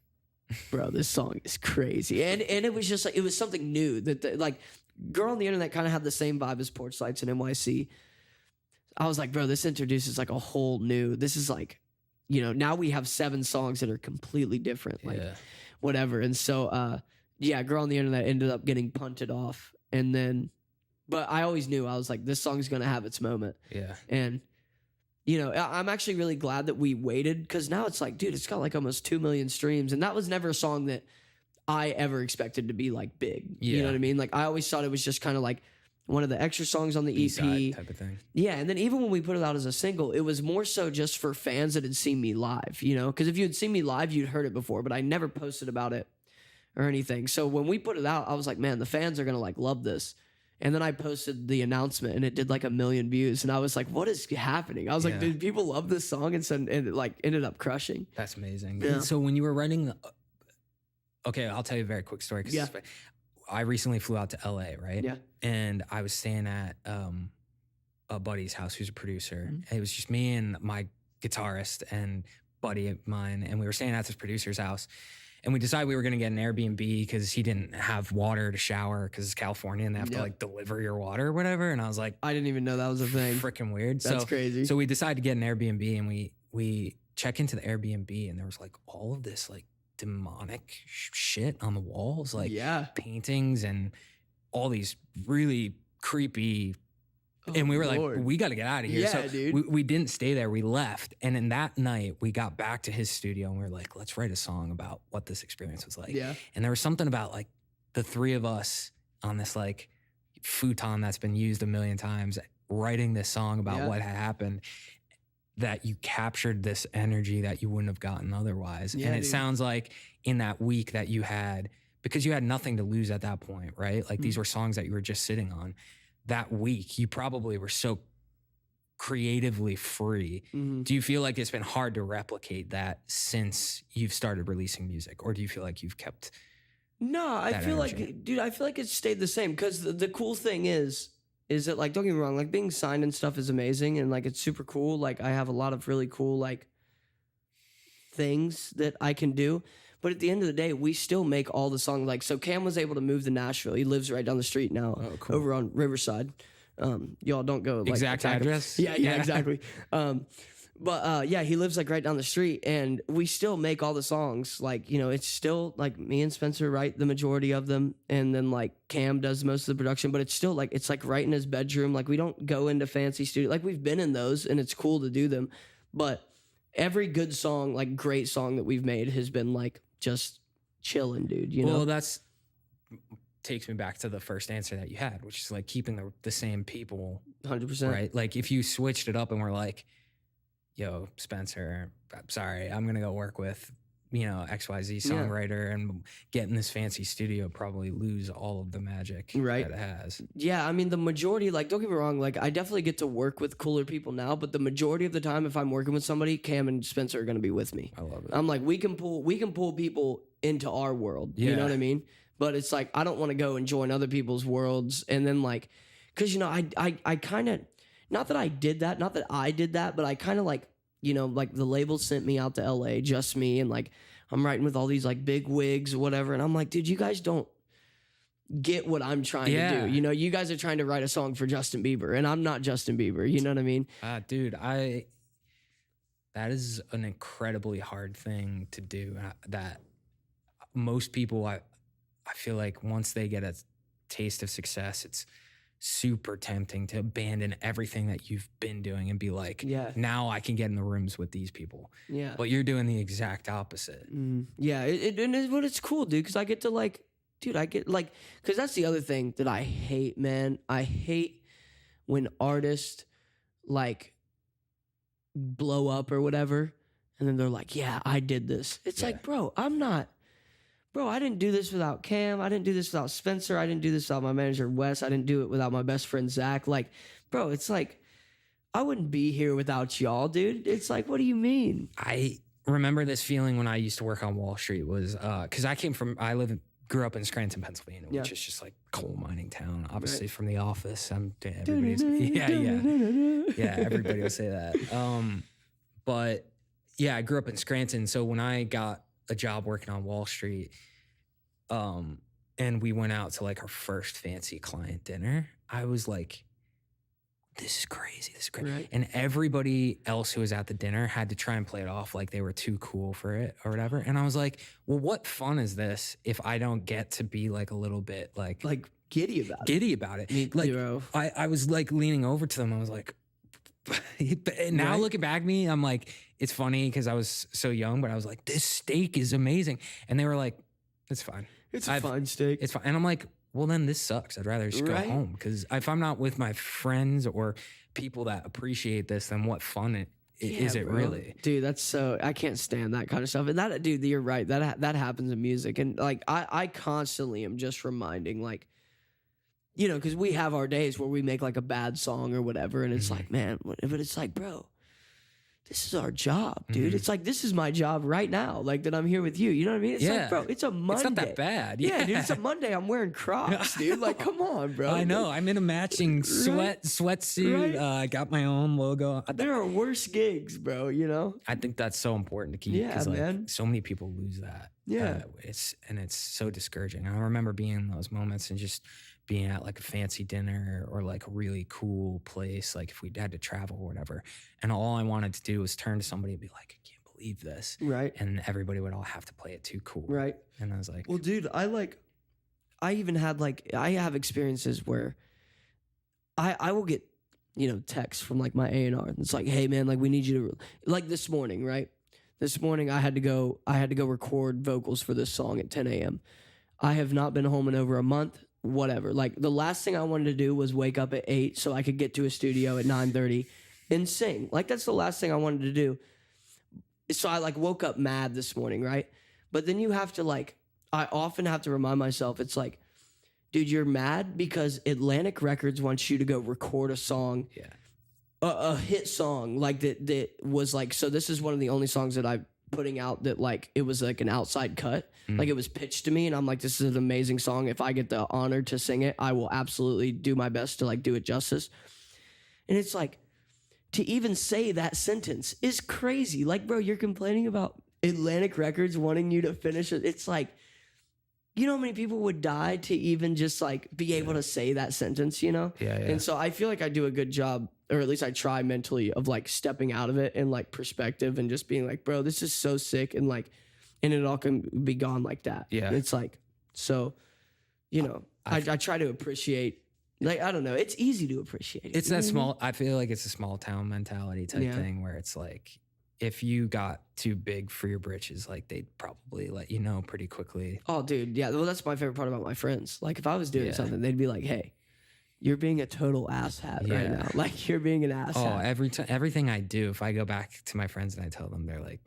bro, this song is crazy. And it was just like, it was something new that like Girl on the Internet kind of had the same vibe as Porch Lights and NYC. I was like, bro, this introduces like a whole new, this is like, now we have 7 songs that are completely different, like whatever. And so, yeah, Girl on the Internet ended up getting punted off. And then, but I always knew, I was like, this song's going to have its moment. Yeah. And, you know, I'm actually really glad that we waited, because now it's like, dude, it's got like almost 2 million streams. And that was never a song that I ever expected to be like big. You know what I mean? Like, I always thought it was just kind of like one of the extra songs on the B-side EP type of thing. Yeah, and then even when we put it out as a single, it was more so just for fans that had seen me live, you know? Because if you had seen me live, you'd heard it before, but I never posted about it or anything. So when we put it out, I was like, man, the fans are going to like love this. And then I posted the announcement and it did like 1 million views. And I was like, what is happening? I was like, dude, people love this song. And it like ended up crushing. That's amazing. Yeah. And so when you were writing, okay, I'll tell you a very quick story. Yeah. I recently flew out to LA, right? Yeah. And I was staying at a buddy's house who's a producer. Mm-hmm. It was just me and my guitarist and buddy of mine. And we were staying at this producer's house. And we decided we were going to get an Airbnb because he didn't have water to shower because it's California and they have to like deliver your water or whatever. And I was like, I didn't even know that was a thing. Freaking weird. That's crazy. So we decided to get an Airbnb and we check into the Airbnb and there was like all of this like demonic shit on the walls, like paintings and all these really creepy. And we were like, we got to get out of here. Yeah, so dude. We didn't stay there. We left. And in that night, we got back to his studio and we were like, let's write a song about what this experience was like. Yeah. And there was something about like the three of us on this like futon that's been used 1 million times, writing this song about what had happened, that you captured this energy that you wouldn't have gotten otherwise. Yeah, and it sounds like in that week that you had, because you had nothing to lose at that point, right? Like these were songs that you were just sitting on. That week, you probably were so creatively free. Mm-hmm. Do you feel like it's been hard to replicate that since you've started releasing music? Or do you feel like you've kept No, I feel energy? like, dude, I feel like it's stayed the same. Because the cool thing is that, like, don't get me wrong, like, being signed and stuff is amazing. And, like, it's super cool. Like, I have a lot of really cool, like, things that I can do. But at the end of the day, we still make all the songs. Like, so Cam was able to move to Nashville. He lives right down the street now, over on Riverside. Y'all don't go like exact address. Yeah, exactly. But yeah, he lives like right down the street, and we still make all the songs. Like, you know, it's still like me and Spencer write the majority of them, and then like Cam does most of the production. But it's still like it's like right in his bedroom. Like, we don't go into fancy studio. Like, we've been in those, and it's cool to do them. But every good song, like great song that we've made, has been like just chilling, dude. You know? Well, that's takes me back to the first answer that you had, which is like keeping the same people. 100%. Right? Like, if you switched it up and were like, yo, Spencer, I'm sorry, I'm going to go work with, you know, XYZ songwriter and get in this fancy studio, probably lose all of the magic that it has. Yeah, I mean, the majority, like, don't get me wrong, like, I definitely get to work with cooler people now, but the majority of the time, if I'm working with somebody, Cam and Spencer are going to be with me. I love it. I'm like, we can pull people into our world. Yeah. You know what I mean? But it's like, I don't want to go and join other people's worlds. And then, like, because, you know, I kind of, not that I did that, but I kind of like, you know, like the label sent me out to LA, just me, and like I'm writing with all these like big wigs or whatever. And I'm like, dude, you guys don't get what I'm trying to do. You know, you guys are trying to write a song for Justin Bieber, and I'm not Justin Bieber. You know what I mean? Dude, that is an incredibly hard thing to do. That most people, I feel like once they get a taste of success, it's super tempting to abandon everything that you've been doing and be like, now I can get in the rooms with these people. Yeah. But you're doing the exact opposite. Yeah. But it's cool, dude, because I get to like, dude, I get like, because that's the other thing that I hate, man. I hate when artists like blow up or whatever, and then they're like, yeah, I did this. It's like, bro, I didn't do this without Cam. I didn't do this without Spencer. I didn't do this without my manager, Wes. I didn't do it without my best friend, Zach. Like, bro, it's like, I wouldn't be here without y'all, dude. It's like, what do you mean? I remember this feeling when I used to work on Wall Street was, because grew up in Scranton, Pennsylvania, which is just like coal mining town. Obviously from The Office. Everybody will say that. But yeah, I grew up in Scranton. So when I got a job working on Wall Street, and we went out to like our first fancy client dinner, I was like this is crazy. This is crazy. Right. And everybody else who was at the dinner had to try and play it off like they were too cool for it or whatever. And I was like, well, what fun is this if I don't get to be like a little bit like giddy about it. Me, like, bro. I was like leaning over to them. I was like, and now looking back at me, I'm like, it's funny because I was so young, but I was like, this steak is amazing. And they were like, it's fine. It's a fine steak. It's fine. And I'm like, well, then this sucks. I'd rather just go home because if I'm not with my friends or people that appreciate this, then what fun is it really? Dude, that's so, I can't stand that kind of stuff. And that, dude, you're right. That happens in music. And like, I constantly am just reminding, like, you know, because we have our days where we make like a bad song or whatever. And it's like, man, but it's like, bro, this is our job, dude. It's like, this is my job right now. Like that I'm here with you. You know what I mean? It's like, bro, it's a Monday. It's not that bad. Yeah, dude, it's a Monday. I'm wearing Crocs, dude. Like, come on, bro. I know. I'm in a matching sweatsuit. I got my own logo. There are worse gigs, bro, you know? I think that's so important to keep. Yeah, like, man. So many people lose that. Yeah. It's so discouraging. I remember being in those moments and just being at like a fancy dinner or like a really cool place, like if we had to travel or whatever. And all I wanted to do was turn to somebody and be like, I can't believe this. Right. And everybody would all have to play it too cool. Right. And I was like, well, dude, I even had like, I have experiences where I will get, you know, texts from like my A&R. It's like, hey man, like we need you to, like this morning, right? This morning I had to go record vocals for this song at 10 a.m. I have not been home in over a month. Whatever. Like the last thing I wanted to do was wake up at 8 so I could get to a studio at 9:30 and sing. Like that's the last thing I wanted to do. So I like woke up mad this morning, right? But then you have to like, I often have to remind myself, it's like, dude, you're mad because Atlantic Records wants you to go record a song. Yeah. A hit song like that was like, so this is one of the only songs that I'm putting out that like it was like an outside cut. Like it was pitched to me and I'm like, this is an amazing song. If I get the honor to sing it, I will absolutely do my best to like do it justice. And it's like, to even say that sentence is crazy. Like, bro, you're complaining about Atlantic Records wanting you to finish it. It's like, you know how many people would die to even just like be able to say that sentence, you know? Yeah. And so I feel like I do a good job, or at least I try mentally, of like stepping out of it and like perspective and just being like, bro, this is so sick. And like, and it all can be gone like that. Yeah. It's like, so, you know, I try to appreciate, like, I don't know. It's easy to appreciate it. It's that small, I feel like it's a small town mentality type thing where it's like, if you got too big for your britches, like they'd probably let you know pretty quickly. Oh, dude. Yeah. Well, that's my favorite part about my friends. Like if I was doing something, they'd be like, hey, you're being a total asshat right now. Like you're being an asshat. Oh, everything I do, if I go back to my friends and I tell them, they're like,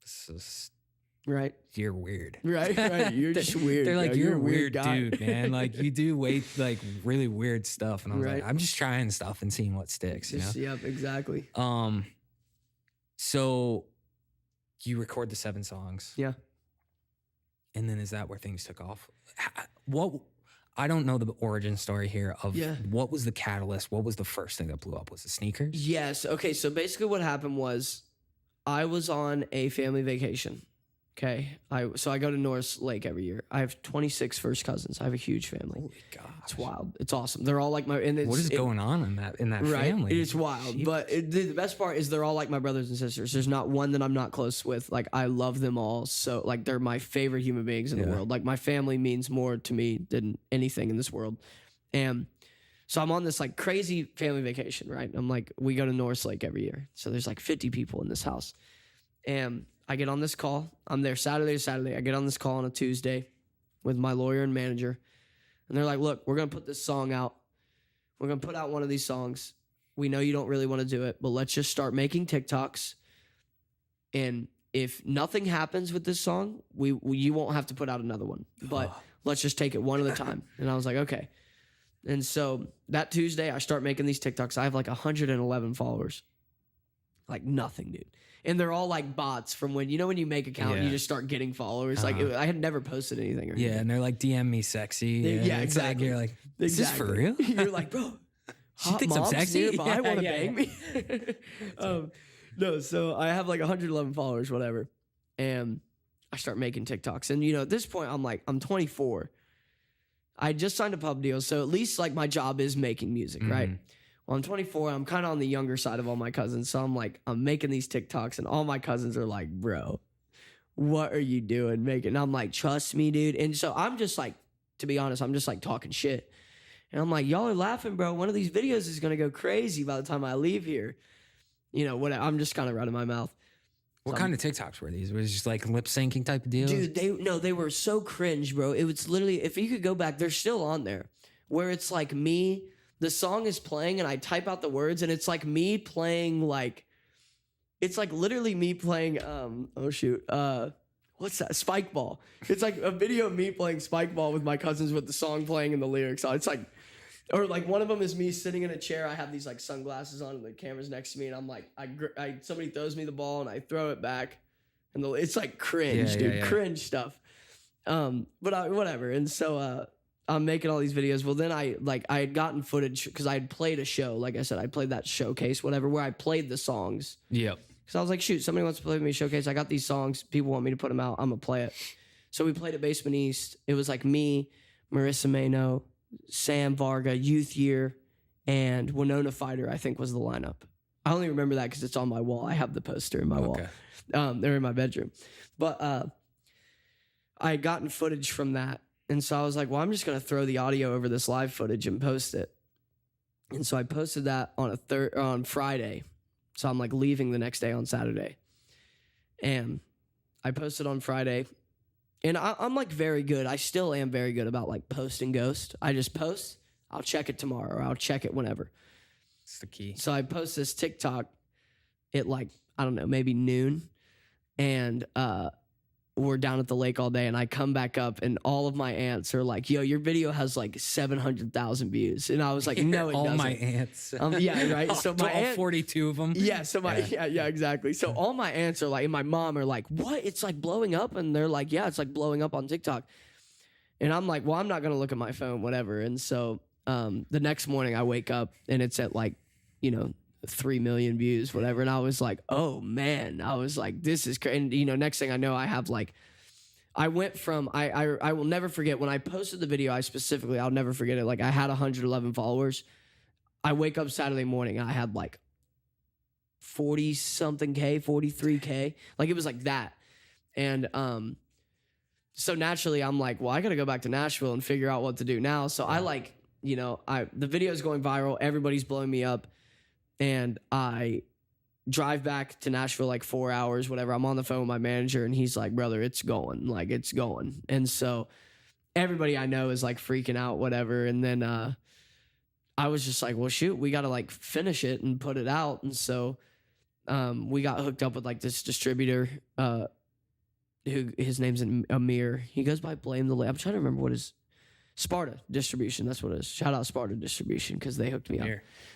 this is right. You're weird. Right. You're just weird. They're like, you're a weird guy. dude, man. Like you do like really weird stuff. And I was like, I'm just trying stuff and seeing what sticks, you know? Yep, exactly. So you record the 7 songs. Yeah. And then is that where things took off? I don't know the origin story here of what was the catalyst? What was the first thing that blew up? Was it sneakers? Yes. Okay. So basically what happened was I was on a family vacation. Okay. So I go to North Lake every year. I have 26 first cousins. I have a huge family. Holy gosh. It's wild. It's awesome. They're all like my, and it's, what is going on in that family? It's wild. Jeez. But the best part is they're all like my brothers and sisters. There's not one that I'm not close with. Like I love them all. So like they're my favorite human beings in the world. Like my family means more to me than anything in this world. And so I'm on this like crazy family vacation, right? I'm like, we go to North Lake every year. So there's like 50 people in this house. And I get on this call. I'm there Saturday to Saturday. I get on this call on a Tuesday with my lawyer and manager. And they're like, look, we're going to put this song out. We're going to put out one of these songs. We know you don't really want to do it, but let's just start making TikToks. And if nothing happens with this song, you won't have to put out another one. But let's just take it one at a time. And I was like, okay. And so that Tuesday, I start making these TikToks. I have like 111 followers. Like nothing, dude. And they're all like bots from when you make account and you just start getting followers. Like I had never posted anything or anything. Yeah, and they're like, DM me sexy. Yeah, exactly. You're like, is this for real? You're like, bro, she thinks I'm sexy? Nearby want to bang me. No, so I have like 111 followers, whatever. And I start making TikToks. And at this point, I'm 24. I just signed a pub deal. So at least like my job is making music, right? Well, I'm 24. I'm kind of on the younger side of all my cousins. So I'm like, I'm making these TikToks and all my cousins are like, bro, what are you doing making? And I'm like, trust me, dude. And so I'm just like, to be honest, I'm just like talking shit. And I'm like, y'all are laughing, bro. One of these videos is going to go crazy by the time I leave here. You know, what? I'm just kind of running my mouth. What kind of TikToks were these? Was it just like lip syncing type of deal? Dude, they were so cringe, bro. It was literally, if you could go back, they're still on there, where it's like me, the song is playing and I type out the words and it's like me playing like, it's like literally me playing, what's that? Spike ball. It's like a video of me playing spike ball with my cousins with the song playing and the lyrics on. It's like, or like one of them is me sitting in a chair. I have these like sunglasses on and the camera's next to me and I'm like, somebody throws me the ball and I throw it back and it's like cringe, dude, cringe stuff. Whatever. And so, I'm making all these videos. Well, then I had gotten footage because I had played a show. Like I said, I played that showcase, whatever, where I played the songs. Yep. Because I was like, shoot, somebody wants to play with me showcase. I got these songs. People want me to put them out. I'm going to play it. So we played at Basement East. It was like me, Marissa Mano, Sam Varga, Youth Year, and Winona Fighter, I think was the lineup. I only remember that because it's on my wall. I have the poster in my wall. They're in my bedroom. But I had gotten footage from that. And so I was like, well, I'm just going to throw the audio over this live footage and post it. And so I posted that on Friday. So I'm like leaving the next day on Saturday. And I posted on Friday. And I'm like very good. I still am very good about like post and ghost. I just post. I'll check it tomorrow or I'll check it whenever. That's the key. So I post this TikTok at like, I don't know, maybe noon. And we're down at the lake all day and I come back up and all of my aunts are like, yo, your video has like 700,000 views. And I was like, no, it doesn't. All my aunts. Yeah, right. So my all 42 of them. Yeah. So yeah, exactly. So all my aunts are like, and my mom are like, what? It's like blowing up. And they're like, yeah, it's like blowing up on TikTok. And I'm like, well, I'm not going to look at my phone, whatever. And so the next morning I wake up and it's at like, 3 million views, whatever. And I was like, oh man, I was like, this is crazy. And next thing I know, I have like, I went from, I will never forget when I posted the video, I'll never forget it. Like I had 111 followers. I wake up Saturday morning and I had like 40 something K, 43K. Like it was like that. And, so naturally I'm like, well, I got to go back to Nashville and figure out what to do now. So I like, the video is going viral. Everybody's blowing me up. And I drive back to Nashville like 4 hours, whatever. I'm on the phone with my manager and he's like, brother, it's going. Like, it's going. And so everybody I know is like freaking out, whatever. And then I was just like, well, shoot, we got to like finish it and put it out. And so we got hooked up with like this distributor who his name's Amir. He goes by Blame the Lake. I'm trying to remember what his Sparta Distribution. That's what it is. Shout out Sparta Distribution because they hooked me up.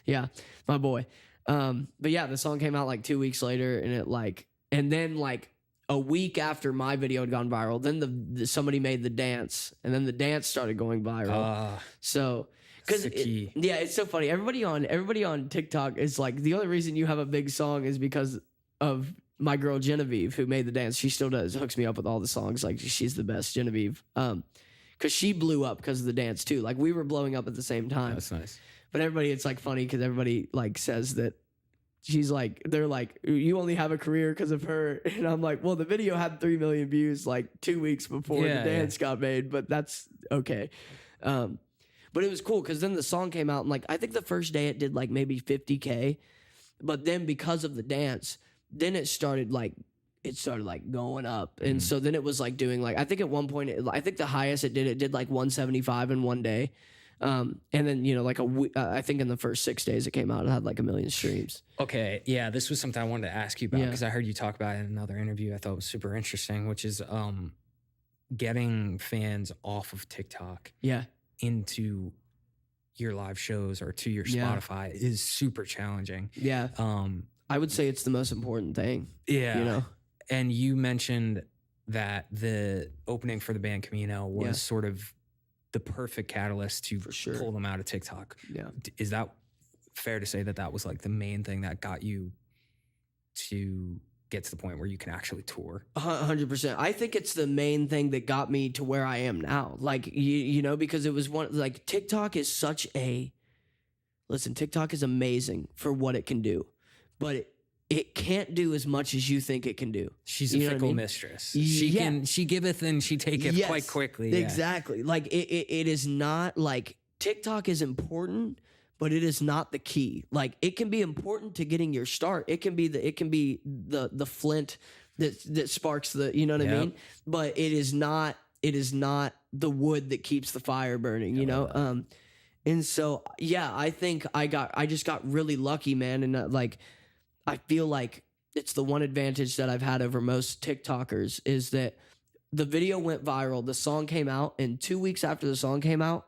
Yeah, my boy. But yeah, the song came out like 2 weeks later, and then like a week after my video had gone viral, then somebody made the dance, and then the dance started going viral. So because it's so funny. Everybody on TikTok is like, the only reason you have a big song is because of my girl Genevieve who made the dance. She still does, hooks me up with all the songs. Like she's the best, Genevieve. Because she blew up because of the dance too. Like we were blowing up at the same time. That's nice. But everybody, it's like funny because everybody like says that she's like, they're like, you only have a career because of her. And I'm like, well, the video had 3 million views like 2 weeks before the dance got made, but that's okay. But it was cool because then the song came out and like, I think the first day it did like maybe 50K. But then because of the dance, then it started like going up. And so then it was like doing like, I think at one point, I think the highest it did like 175 in one day. And then, like I think in the first 6 days it came out, it had like 1 million streams. Okay. Yeah. This was something I wanted to ask you about because I heard you talk about it in another interview. I thought it was super interesting, which is getting fans off of TikTok into your live shows or to your Spotify is super challenging. Yeah. I would say it's the most important thing. Yeah. And you mentioned that the opening for the band Camino was sort of the perfect catalyst to pull them out of TikTok. Yeah. Is that fair to say that was like the main thing that got you to get to the point where you can actually tour? 100%. I think it's the main thing that got me to where I am now. Like, because it was like TikTok is such a, listen, TikTok is amazing for what it can do, but it can't do as much as you think it can do. She's a You know what I fickle mean? mistress. Yeah. She giveth and she taketh Yes, quite quickly. Yeah. Exactly. Like it is not like TikTok is important, but it is not the key. Like it can be important to getting your start. It can be the flint that sparks the, you know what I mean? But it is not the wood that keeps the fire burning, you know? And so yeah, I think I just got really lucky, man, and like I feel like it's the one advantage that I've had over most TikTokers is that the video went viral, the song came out, and 2 weeks after the song came out,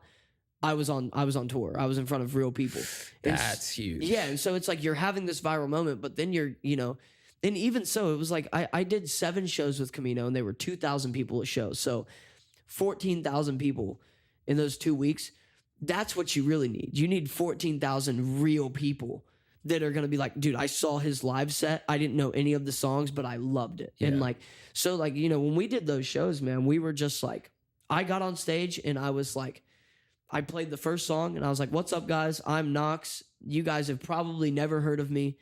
I was on tour. I was in front of real people. That's huge. Yeah, and so it's like you're having this viral moment, but then you're, you know, and even so, it was like I did 7 shows with Camino, and they were 2,000 people a show. So 14,000 people in those 2 weeks. That's what you really need. You need 14,000 real people that are going to be like, dude, I saw his live set. I didn't know any of the songs, but I loved it. Yeah. And like, so like, you know, when we did those shows, man, we were just like, I got on stage and I was like, I played the first song and I was like, what's up, guys? I'm Knox. You guys have probably never heard of me,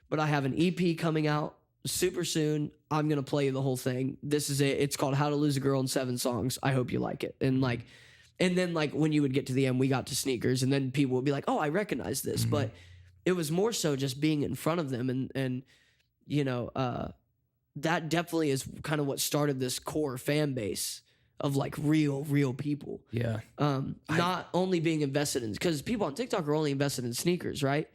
but I have an EP coming out super soon. I'm going to play you the whole thing. This is it. It's called How to Lose a Girl in 7 Songs. I hope you like it. And like, and then like when you would get to the end, we got to sneakers and then people would be like, oh, I recognize this. Mm-hmm. But it was more so just being in front of them. And you know, that definitely is kind of what started this core fan base of like real people. Yeah. Not only being invested in, because people on TikTok are only invested in sneakers, right?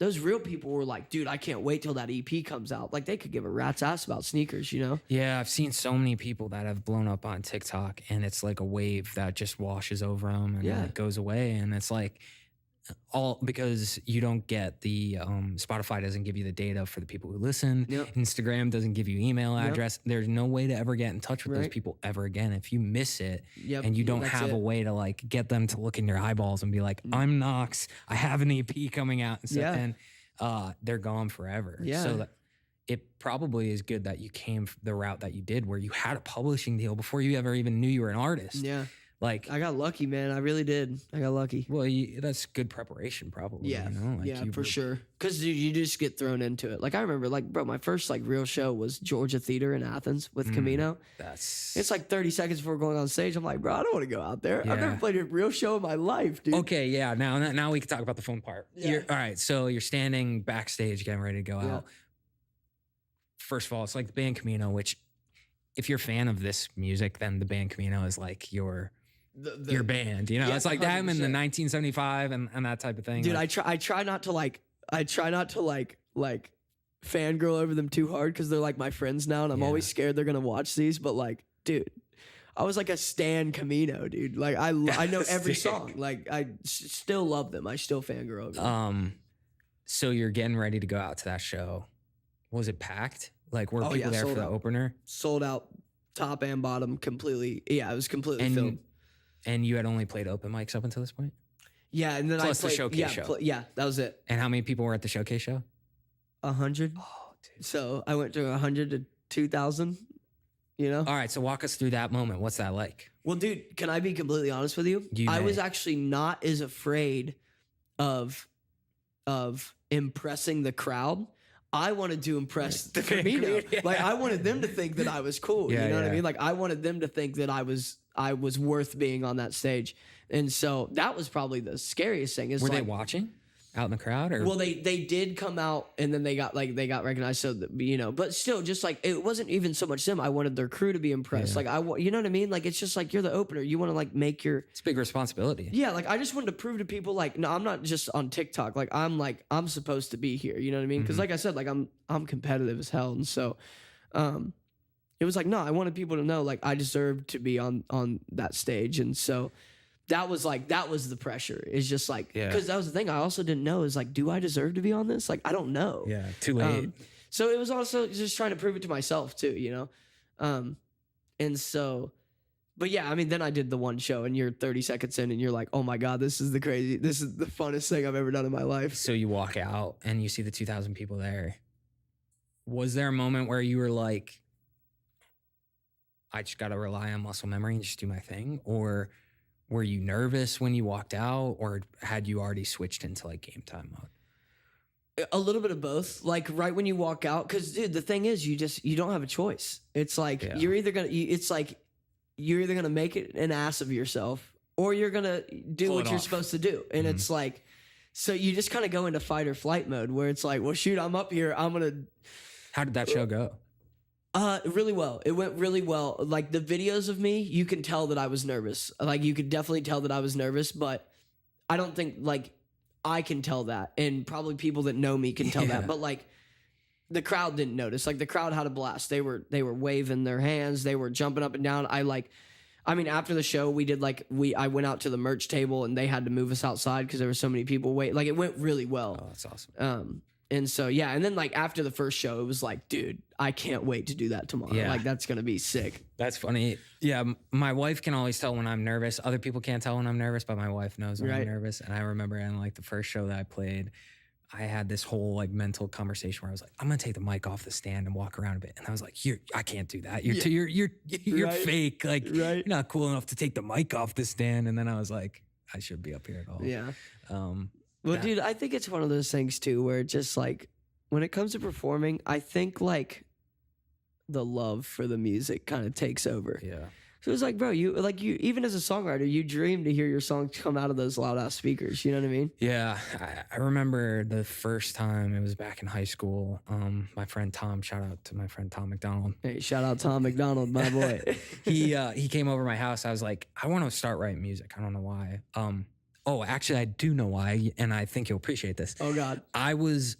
Those real people were like, dude, I can't wait till that EP comes out. Like they could give a rat's ass about sneakers, you know? Yeah, I've seen so many people that have blown up on TikTok and it's like a wave that just washes over them and then it goes away. And it's like all because you don't get the Spotify doesn't give you the data for the people who listen. Instagram doesn't give you email address. There's no way to ever get in touch with those people ever again. If you miss it and you don't have a way to like get them to look in your eyeballs and be like, I'm Knox, I have an EP coming out and stuff, and they're gone forever. So that it probably is good that you came the route that you did where you had a publishing deal before you ever even knew you were an artist. Like I got lucky, man. I really did. I got lucky. Well, that's good preparation, probably. Yeah, you know? Like for sure. Because you just get thrown into it. Like I remember, like bro, my first like real show was Georgia Theater in Athens with Camino. It's like 30 seconds before going on stage. I'm like, bro, I don't want to go out there. I've never played a real show in my life, dude. Okay, yeah. Now we can talk about the fun part. All right, so you're standing backstage, getting ready to go out. First of all, it's like the band Camino, which if you're a fan of this music, then the band Camino is like your band, you know, it's like 100%. Them in the 1975 and that type of thing. Dude, like, I try not to fangirl over them too hard because they're like my friends now, and I'm always scared they're gonna watch these. But like, dude, I was like a stan Camino, dude. Like I know every song. Like I still love them. I still fangirl over them. So you're getting ready to go out to that show. Was it packed? Like were people there for the opener? Sold out, top and bottom, completely. Yeah, it was completely filled. And you had only played open mics up until this point? Yeah, and then Plus I played the showcase show. That was it. And how many people were at the showcase show? 100. Oh, dude. So I went to 100 to 2,000, you know? All right, so walk us through that moment. What's that like? Well, dude, can I be completely honest with you? I was actually not as afraid of impressing the crowd. I wanted to impress the Camino. Like I wanted them to think that I was cool. You know what I mean? Like I wanted them to think that I was worth being on that stage. And so that was probably the scariest thing. Were they watching out in the crowd? Or? Well, they did come out and then they got recognized. So that, you know, but still just like, it wasn't even so much them. I wanted their crew to be impressed. Like you know what I mean? Like, it's just like, you're the opener. You want to like make it's a big responsibility. Yeah. Like I just wanted to prove to people like, no, I'm not just on TikTok. Like I'm supposed to be here. You know what I mean? Cause like I said, like I'm competitive as hell. And so, it was like, no, I wanted people to know like I deserved to be on that stage. And so that was the pressure. It's just like, because that was the thing I also didn't know is like, do I deserve to be on this? Like, I don't know. Yeah, too late. So it was also just trying to prove it to myself too, you know? And so, but yeah, I mean, then I did the one show and you're 30 seconds in and you're like, oh my God, this is the funnest thing I've ever done in my life. So you walk out and you see the 2,000 people there. Was there a moment where you were like, I just got to rely on muscle memory and just do my thing? Or were you nervous when you walked out, or had you already switched into like game time mode? A little bit of both. Like right when you walk out, because dude, the thing is, you don't have a choice. It's like Yeah. you're either gonna make it an ass of yourself, or you're gonna do Pull what it you're off. supposed to do. And it's like, so you just kind of go into fight or flight mode, where it's like, well, shoot, I'm up here, I'm gonna. How did that show go? Really well. It went really well. Like the videos of me, you can tell that I was nervous. Like you could definitely tell that I was nervous, but I don't think like I can tell that, and probably people that know me can tell Yeah. that. But like the crowd didn't notice. Like the crowd had a blast. They were waving their hands. They were jumping up and down. After the show, I went out to the merch table and they had to move us outside because there were so many people waiting. Like it went really well. Oh, that's awesome. And so, yeah. And then like after the first show, it was like, dude, I can't wait to do that tomorrow. Yeah. Like that's going to be sick. That's funny. Yeah, my wife can always tell when I'm nervous. Other people can't tell when I'm nervous, but my wife knows when Right. I'm nervous. And I remember in like the first show that I played, I had this whole like mental conversation where I was like, I'm gonna take the mic off the stand and walk around a bit. And I was like, I can't do that. You're Right. fake. Like Right. you're not cool enough to take the mic off the stand. And then I was like, I should be up here at all. Yeah. Um, Well, Yeah. dude, I think it's one of those things too where it just like when it comes to performing, I think like the love for the music kind of takes over. yeah. So it's like, bro, you even as a songwriter, you dream to hear your songs come out of those loud ass speakers. You know what I mean? Yeah, I remember the first time, it was back in high school. My friend Tom, shout out to my friend Tom McDonald. Hey, shout out Tom McDonald, my boy. He came over to my house. I was like, I want to start writing music. I don't know why. Actually, I do know why, and I think you'll appreciate this. Oh God. I was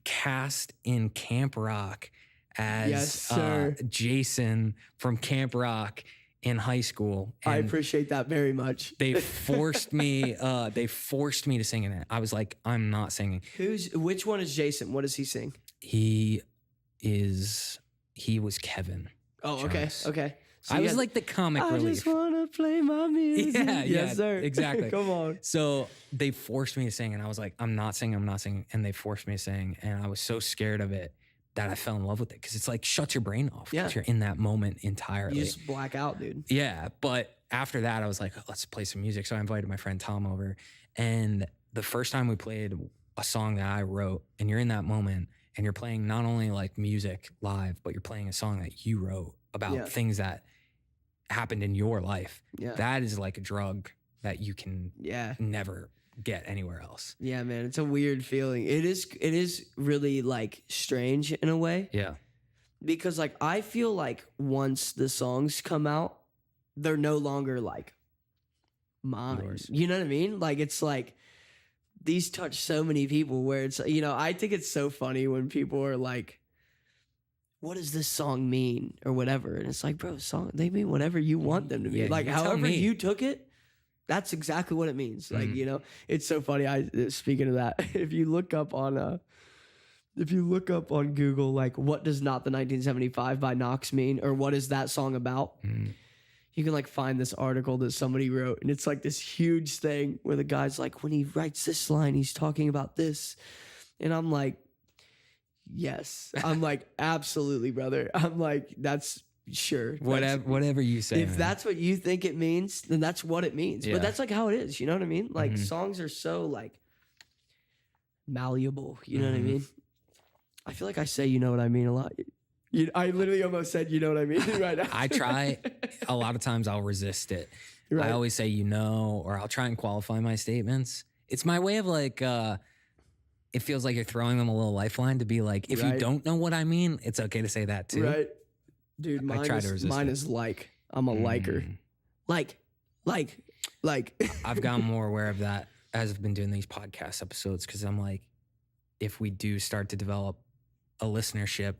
cast in Camp Rock as Yes, sir. Jason from Camp Rock in high school. I And appreciate that very much. they forced me to sing in it. I was like, I'm not singing. Which one is Jason? What does he sing? He was Kevin. Oh, okay. Jonas. Okay. So I you was had- like the comic I relief. just wanna play my music. Yeah, yes, sir. exactly. Come on. So they forced me to sing, and I was like, I'm not singing. And they forced me to sing, and I was so scared of it that I fell in love with it because it's like shuts your brain off Yeah. because you're in that moment entirely. You just black out, dude. Yeah, but after that, I was like, let's play some music. So I invited my friend Tom over, and the first time we played a song that I wrote, and you're in that moment, and you're playing not only like music live, but you're playing a song that you wrote about Yeah. things that happened in your life. Yeah. That is like a drug that you can Yeah. never get anywhere else. Yeah, man. It's a weird feeling. It is really like strange in a way Yeah. because like I feel like once the songs come out, they're no longer like mine. Yours. You know what I mean? Like it's like these touch so many people where it's I think it's so funny when people are like, what does this song mean or whatever? And it's like, bro, they mean whatever you want them to mean. Yeah, like you tell however me. you took it, that's exactly what it means. Like, Mhm. it's so funny. Speaking of that, if you look up on Google, like what does Not the 1975 by Knox mean? Or what is that song about? Mm. You can like find this article that somebody wrote, and it's like this huge thing where the guy's like, when he writes this line, he's talking about this. And I'm like, yes. I'm like, absolutely, brother. I'm like, that's sure. Whatever you say. If man. that's what you think it means, then that's what it means. Yeah. But that's like how it is. You know what I mean? Like Mhm. songs are so like malleable. You know what I Mhm. mean? I feel like I say you know what I mean a lot. I literally almost said you know what I mean right now. I try. A lot of times I'll resist it. Right. I always say or I'll try and qualify my statements. It's my way of like, it feels like you're throwing them a little lifeline to be like, if Right. you don't know what I mean, it's okay to say that too. Right. Dude, I try to resist mine it. is like, I'm a liker. Mm. Like. I've gotten more aware of that as I've been doing these podcast episodes because I'm like, if we do start to develop a listenership,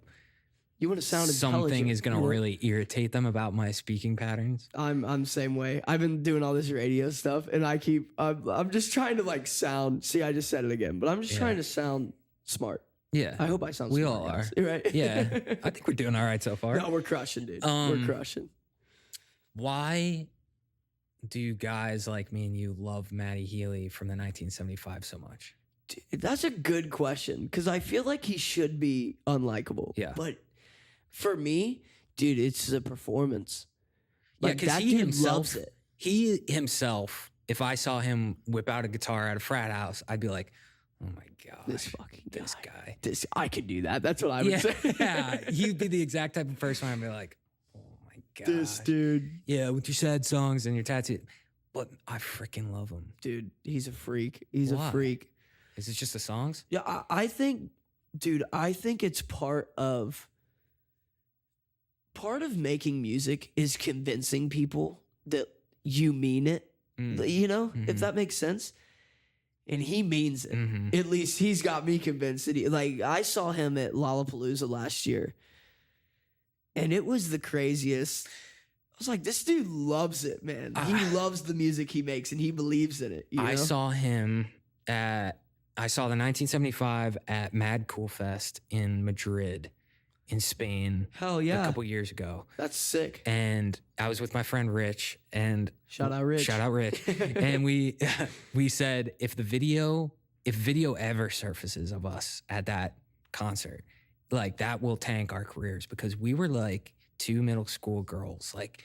You want to sound something intelligent, is going to you know? really irritate them about my speaking patterns. I'm the same way. I've been doing all this radio stuff, and I'm just trying to like sound. See, I just said it again, but I'm just Yeah. trying to sound smart. Yeah. I hope I sound. We smart, all guys. are. right? Yeah. I think we're doing all right so far. No, we're crushing, dude. We're Um, crushing. Why do guys like me and you love Matty Healy from the 1975 so much? Dude, that's a good question because I feel like he should be unlikable. Yeah. But for me, dude, it's the performance. Yeah, Like because that he dude himself, loves it. he himself, if I saw him whip out a guitar at a frat house, I'd be like, oh my gosh, This fucking this guy. I could do that. That's what I would Yeah, say. yeah, he'd be the exact type of person I'd be like, oh my gosh. This dude. Yeah, with your sad songs and your tattoo. But I freaking love him. Dude, he's a freak. He's Why? a freak. Is it just the songs? Yeah, I think, dude, I think it's part of making music is convincing people that you mean it. You know, if that makes sense. And he means it. At least he's got me convinced that like I saw him at Lollapalooza last year. And it was the craziest. I was like, this dude loves it, man. He loves the music he makes and he believes in it. You know? I saw him the 1975 at Mad Cool Fest in Madrid, in Spain. Hell yeah. A couple years ago. That's sick. And I was with my friend Rich, and Shout out Rich. And we said if video ever surfaces of us at that concert, like that will tank our careers, because we were like two middle school girls like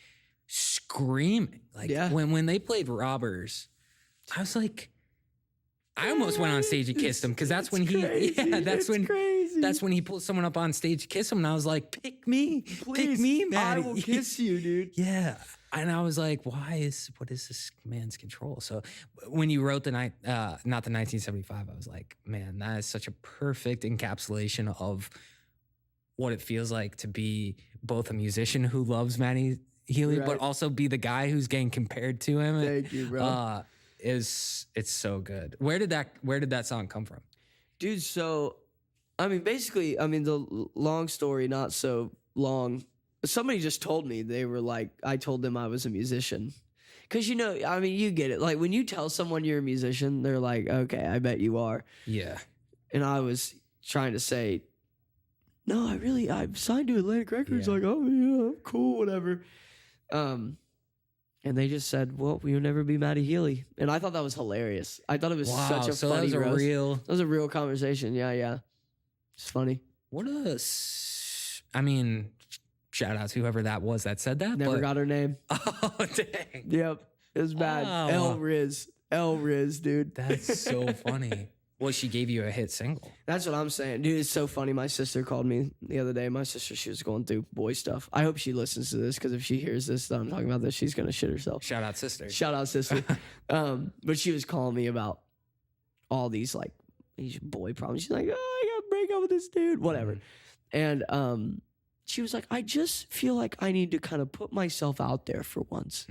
screaming. Like when they played Robbers, I was like, I almost went on stage and kissed him, because that's when that's when he pulled someone up on stage to kiss him, and I was like, pick me, man. I will kiss you, dude. Yeah. And I was like, what is this man's control? So when you wrote not the 1975, I was like, man, that is such a perfect encapsulation of what it feels like to be both a musician who loves Matty Healy, but also be the guy who's getting compared to him. Thank you, bro. It's so good. Where did that song come from? Dude, so the long story, not so long. Somebody just told me, they were like, I told them I was a musician. Cause you get it. Like when you tell someone you're a musician, they're like, okay, I bet you are. Yeah. And I was trying to say, no, I've signed to Atlantic Records. Yeah. Like, oh yeah, cool, whatever. And they just said, well, we would never be Matty Healy. And I thought that was hilarious. I thought it was such a funny roast. That was a real conversation. Yeah. It's funny. Shout out to whoever that was that said that. Never got her name. Oh, dang. Yep. It was bad. Oh. El Riz, dude. That's so funny. Well, she gave you a hit single. That's what I'm saying. Dude, it's so funny. My sister called me the other day. My sister, she was going through boy stuff. I hope she listens to this, because if she hears this, that I'm talking about this, she's going to shit herself. Shout out, sister. But she was calling me about all these boy problems. She's like, oh, I got to break up with this dude. Whatever. And she was like, I just feel like I need to kind of put myself out there for once.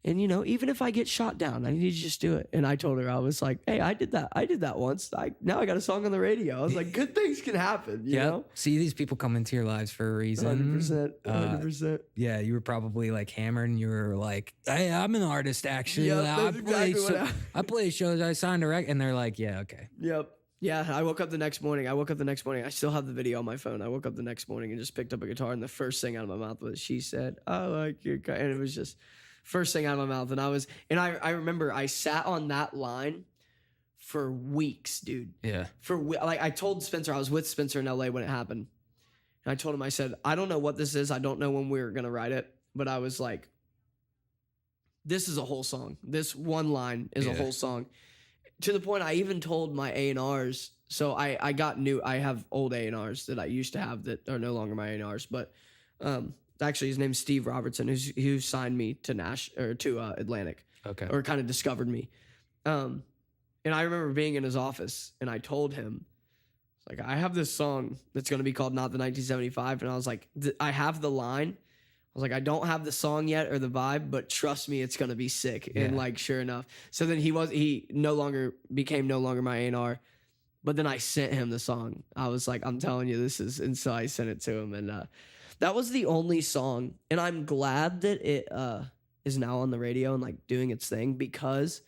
And, even if I get shot down, I need to just do it. And I told her, I was like, hey, I did that once. Now I got a song on the radio. I was like, good things can happen, you know? See, these people come into your lives for a reason. 100%. Yeah, you were probably like hammered, and you were like, hey, I'm an artist, actually. I play shows, I signed a record. And they're like, yeah, okay. Yep. Yeah, I woke up the next morning. I still have the video on my phone. I woke up the next morning and just picked up a guitar, and the first thing out of my mouth was, she said, I like your guy. And it was just first thing out of my mouth. And I remember I sat on that line for weeks, dude. Yeah. I told Spencer, I was with Spencer in LA when it happened. And I told him, I said, I don't know what this is. I don't know when we're going to write it. But I was like, this is a whole song. This one line is a whole song. To the point I even told my A&Rs. So I got new. I have old A&Rs that I used to have that are no longer my A&Rs. But actually, his name's Steve Robertson, who signed me to Atlantic. Okay. Or kind of discovered me. And I remember being in his office, and I told him, like, I have this song that's going to be called Not the 1975. And I was like, I have the line. I was like, I don't have the song yet or the vibe, but trust me, it's going to be sick. Yeah. And sure enough. So then he became no longer my A&R, but then I sent him the song. I was like, I'm telling you, and so I sent it to him. And that was the only song. And I'm glad that it is now on the radio and doing its thing, because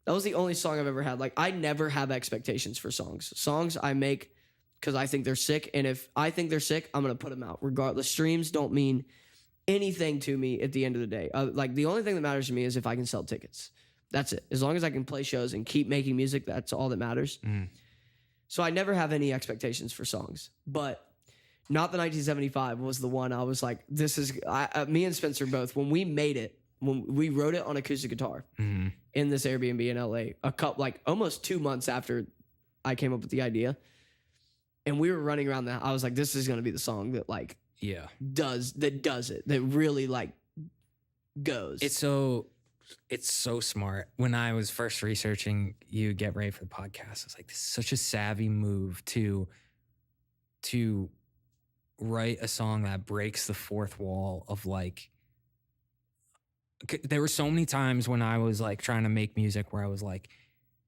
that was the only song I've ever had. I never have expectations for songs. Songs I make because I think they're sick. And if I think they're sick, I'm going to put them out. Regardless, streams don't mean anything to me at the end of the day. The only thing that matters to me is if I can sell tickets. That's it. As long as I can play shows and keep making music, that's all that matters. So I never have any expectations for songs. But Not the 1975 was the one I was like, this is, me and Spencer both, when we made it, when we wrote it on acoustic guitar in this Airbnb in LA, like almost 2 months after I came up with the idea. And we were running around I was like, this is going to be the song that like, does it, that really like goes. It's so smart. When I was first researching you get ready for the podcast, I was like, this is such a savvy move to write a song that breaks the fourth wall of like, there were so many times when I was like trying to make music where I was like,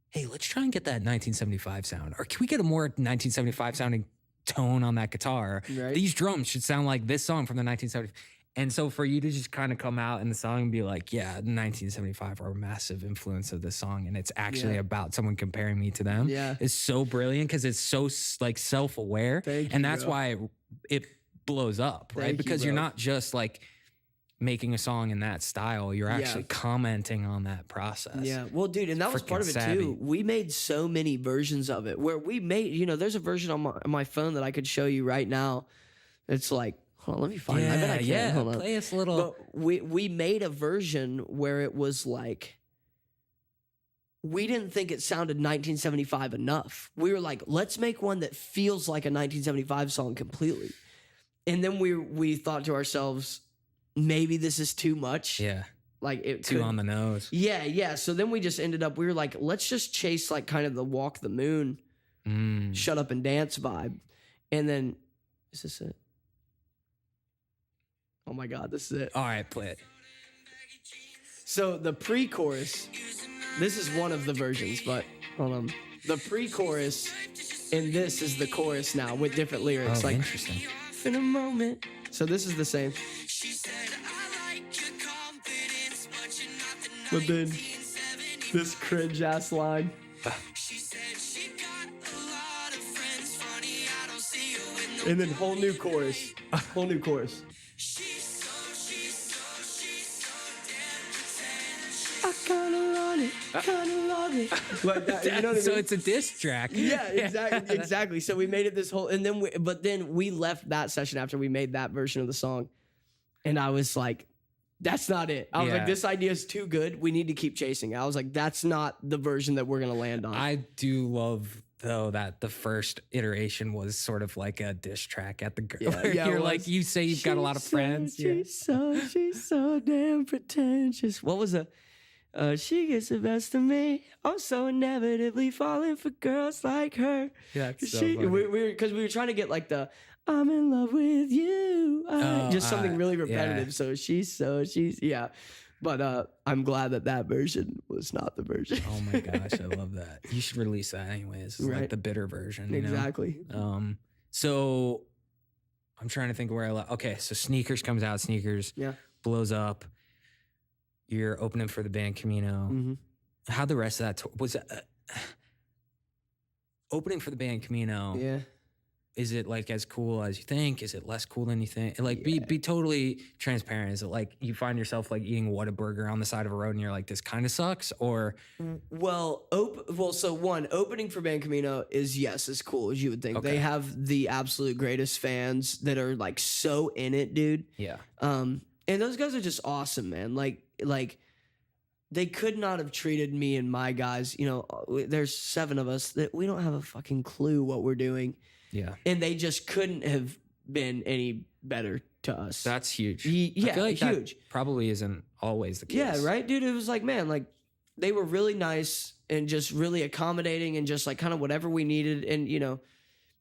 hey, let's try and get that 1975 sound, or can we get a more 1975 sounding tone on that guitar? Right. These drums should sound like this song from the 1970s. And so for you to just kind of come out in the song and be like, yeah, 1975 are a massive influence of this song, and it's actually about someone comparing me to them, is so brilliant because it's so like self-aware. And that's why it blows up, right? Because you're not just like making a song in that style, you're actually commenting on that process. Yeah. Well, dude, and that was part of it too. We made so many versions of it where we made, you know, there's a version on my phone that I could show you right now. It's like, hold on, let me find it. I bet I can. Hold on. Play us a little. But we made a version where it was like, we didn't think it sounded 1975 enough. We were like, let's make one that feels like a 1975 song completely. And then we thought to ourselves, maybe this is too much. Yeah. Like it too on the nose. Yeah, yeah. So then we just ended up, we were like, let's just chase like kind of the Walk the Moon, Shut Up and Dance vibe. And then, is this it? Oh my God, this is it. All right, play it. So the pre-chorus, this is one of the versions, but hold on. The pre-chorus and this is the chorus now with different lyrics. Oh, like, interesting. In a moment. So this is the same. But then this cringe ass line. And then whole new chorus. Whole new chorus. I kinda love it. Kinda love it. Like that, you know what I mean? So it's a diss track. Yeah, exactly. So we made it this whole, and then we left that session after we made that version of the song, and I was like, that's not it. I was like, this idea is too good. We need to keep chasing it. I was like, that's not the version that we're gonna land on. I do love though that the first iteration was sort of like a diss track at the girl. Yeah, you're like, you say you've got a lot of friends. She's so damn pretentious. What was she gets the best of me. I'm so inevitably falling for girls like her. Yeah, that's so funny. Because we were trying to get like the I'm in love with you. Just something really repetitive. Yeah. So she's But I'm glad that version was not the version. Oh my gosh, I love that. You should release that anyways. It's like the bitter version. Exactly. You know? So I'm trying to think of where okay, so Sneakers comes out. Sneakers blows up. You're opening for the band Camino. Mm-hmm. How'd the rest of that tour, was opening for the band Camino? Yeah. Is it like as cool as you think? Is it less cool than you think? Like be totally transparent. Is it like you find yourself like eating Whataburger on the side of a road and you're like, this kind of sucks? Or so one, opening for Band Camino is as cool as you would think. Okay. They have the absolute greatest fans that are like so in it, dude. Yeah. And those guys are just awesome, man. Like they could not have treated me and my guys, you know, there's 7 of us that we don't have a fucking clue what we're doing. Yeah. And they just couldn't have been any better to us. That's huge. Yeah, I feel like huge. That probably isn't always the case. Yeah, right, dude? It was like, man, like they were really nice and just really accommodating and just like kind of whatever we needed. And, you know,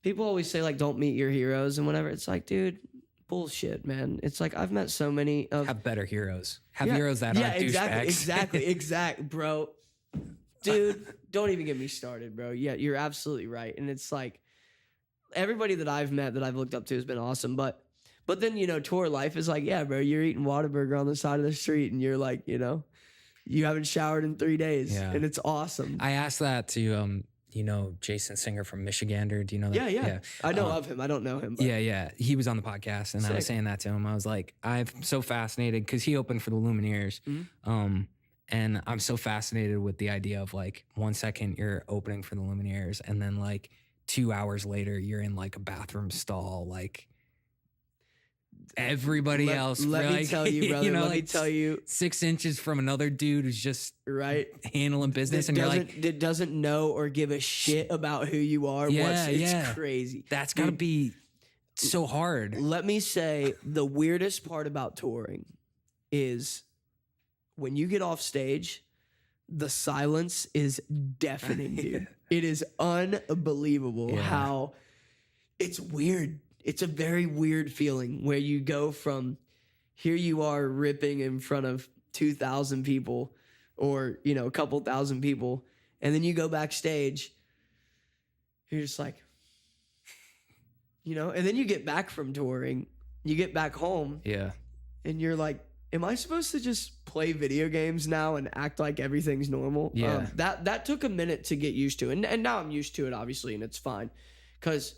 people always say like, don't meet your heroes and whatever. It's like, dude, bullshit, man. It's like, I've met so many of... Have better heroes. Have heroes that aren't douchebags. Exactly, bro. Dude, don't even get me started, bro. Yeah, you're absolutely right. And it's like, everybody that I've met that I've looked up to has been awesome. But then, you know, tour life is like, yeah, bro, you're eating Whataburger on the side of the street and you're like, you know, you haven't showered in 3 days. Yeah. And it's awesome. I asked that to, you know, Jason Singer from Michigander. Do you know that? Yeah. I know of him. I don't know him. But. Yeah. He was on the podcast and I was saying that to him. I was like, I'm so fascinated because he opened for the Lumineers. Mm-hmm. And I'm so fascinated with the idea of like 1 second you're opening for the Lumineers and then like 2 hours later you're in like a bathroom stall, like everybody else. Let me tell you, brother. Let me tell you, 6 inches from another dude who's just right handling business, and you're like, that doesn't know or give a shit about who you are. It's crazy. That's gotta be so hard. Let me say, the weirdest part about touring is when you get off stage, the silence is deafening, dude. It is unbelievable how it's weird. It's a very weird feeling where you go from here you are ripping in front of 2,000 people or, a couple thousand people. And then you go backstage. You're just like, and then you get back from touring, you get back home. Yeah. And you're like, am I supposed to just play video games now and act like everything's normal? Yeah. That took a minute to get used to. And now I'm used to it, obviously, and it's fine. Because,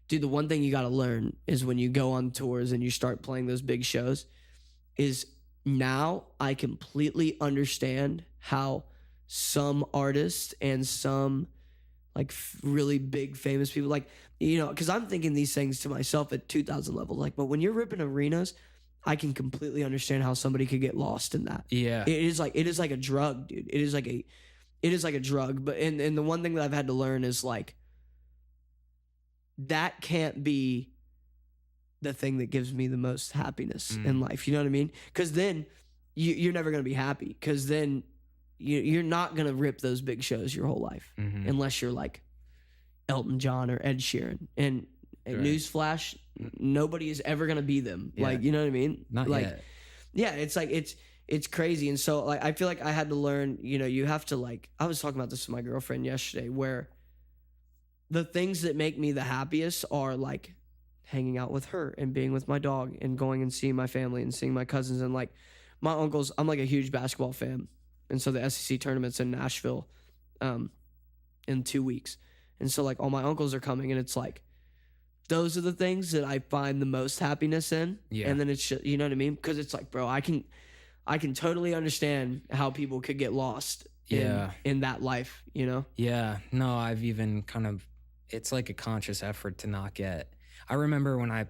dude, the one thing you got to learn is when you go on tours and you start playing those big shows is now I completely understand how some artists and some like really big famous people, like, because I'm thinking these things to myself at 2,000 level. Like, but when you're ripping arenas, I can completely understand how somebody could get lost in that. Yeah. It is like a drug, dude. It is like a drug. But and the one thing that I've had to learn is like that can't be the thing that gives me the most happiness in life. You know what I mean? Because then you're never gonna be happy. Because then you're not gonna rip those big shows your whole life unless you're like Elton John or Ed Sheeran. And newsflash, nobody is ever gonna be them. Yeah. Like, you know what I mean? Not like, yet. Yeah, it's like it's crazy. And so like I feel like I had to learn, you have to like, I was talking about this with my girlfriend yesterday, where the things that make me the happiest are like hanging out with her and being with my dog and going and seeing my family and seeing my cousins and like my uncles. I'm like a huge basketball fan. And so the SEC tournament's in Nashville in 2 weeks. And so like all my uncles are coming, and it's like, those are the things that I find the most happiness in. Yeah. And then it's just, you know what I mean? Because it's like, bro, I can totally understand how people could get lost in that life, Yeah. No, I've even it's like a conscious effort to not get. I remember when I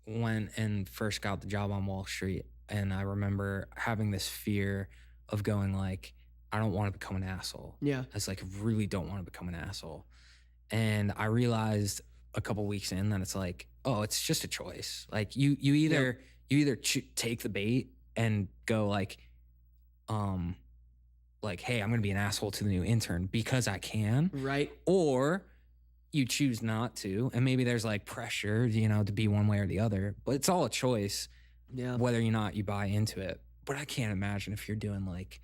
went and first got the job on Wall Street, and I remember having this fear of going like, I don't want to become an asshole. Yeah. I was like, I really don't want to become an asshole. And I realized a couple weeks in that it's like, oh, it's just a choice. Like you either take the bait and go like, hey, I'm going to be an asshole to the new intern because I can. Right. Or you choose not to. And maybe there's like pressure, to be one way or the other, but it's all a choice. Yeah. Whether or not you buy into it. But I can't imagine if you're doing like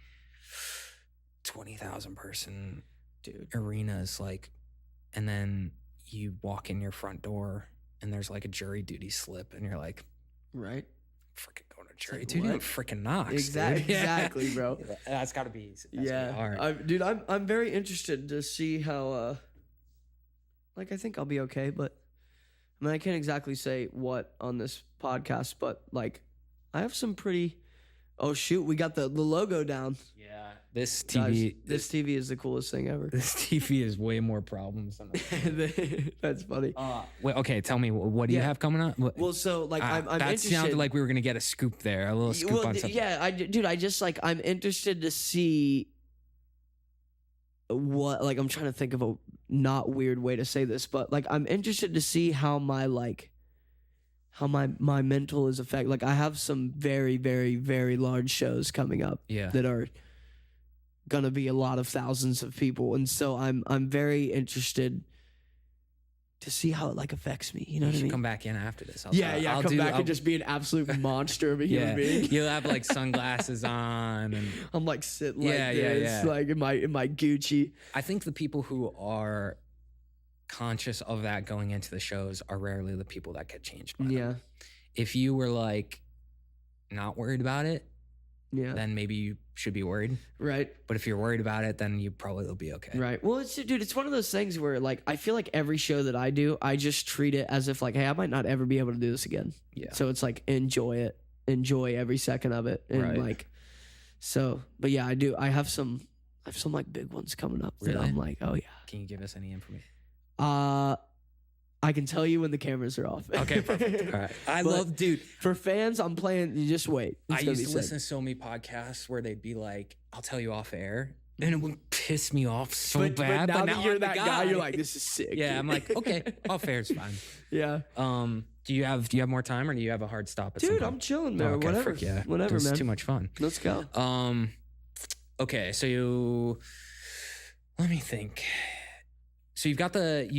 20,000 person arenas, like, and then you walk in your front door and there's like a jury duty slip, and you're like, right, freaking going to jury duty in freaking Knox. Exactly, bro. That's got to be hard. I'm very interested to see how. Like, I think I'll be okay, but I mean, I can't exactly say what on this podcast, but like, I have some pretty. Oh shoot, we got the logo down. Yeah, this TV. Guys, this TV is the coolest thing ever. This TV is way more problems than That's funny. Wait, okay, tell me, what do you have coming up? Well, so like I'm that interested. sounded like we were gonna get a scoop there, a little scoop on something. Yeah, I just like, I'm interested to see what, like, I'm trying to think of a not weird way to say this, but like I'm interested to see how my mental is affected. Like I have some very, very, very large shows coming up that are gonna be a lot of thousands of people, and so I'm very interested to see how it like affects me. You know what I mean? Come back in after this. I'll come back and just be an absolute monster of a human being. You'll have like sunglasses on, and I'm like sitting like this, like in my Gucci. I think the people who are conscious of that going into the shows are rarely the people that get changed by them. If you were like not worried about it, then maybe you should be worried. Right. But if you're worried about it, then you probably will be okay. Right. Well, it's one of those things where like I feel like every show that I do, I just treat it as if like, hey, I might not ever be able to do this again. Yeah. So it's like enjoy every second of it. And like, so, but yeah, I have some like big ones coming up that I'm like, oh yeah. Can you give us any information? I I can tell you when the cameras are off. Okay, perfect. All right. I But love, dude. For fans, I'm playing. You just wait. It's I gonna used be to sick. listen to so many podcasts where they'd be like, "I'll tell you off air," and it would piss me off so bad. But now that you're I'm the that guy, you're like, this is sick. yeah, dude. I'm like, okay, off air is fine. Yeah. Do you have more time, or do you have a hard stop at some Dude, point? I'm chilling, man. Oh, okay, Whatever. frick yeah. Whatever, This man. is too much fun. Let's go. Okay, so let me think. So you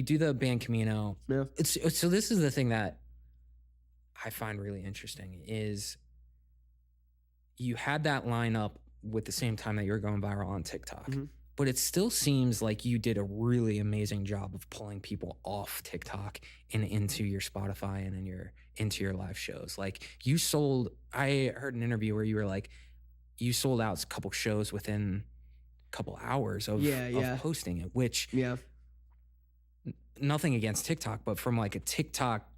do the band Camino. Yeah. So this is the thing that I find really interesting is you had that lineup with the same time that you were going viral on TikTok. Mhm. But it still seems like you did a really amazing job of pulling people off TikTok and into your Spotify and into your live shows. Like I heard an interview where you were like, you sold out a couple shows within a couple hours of posting it, which nothing against TikTok, but from like a TikTok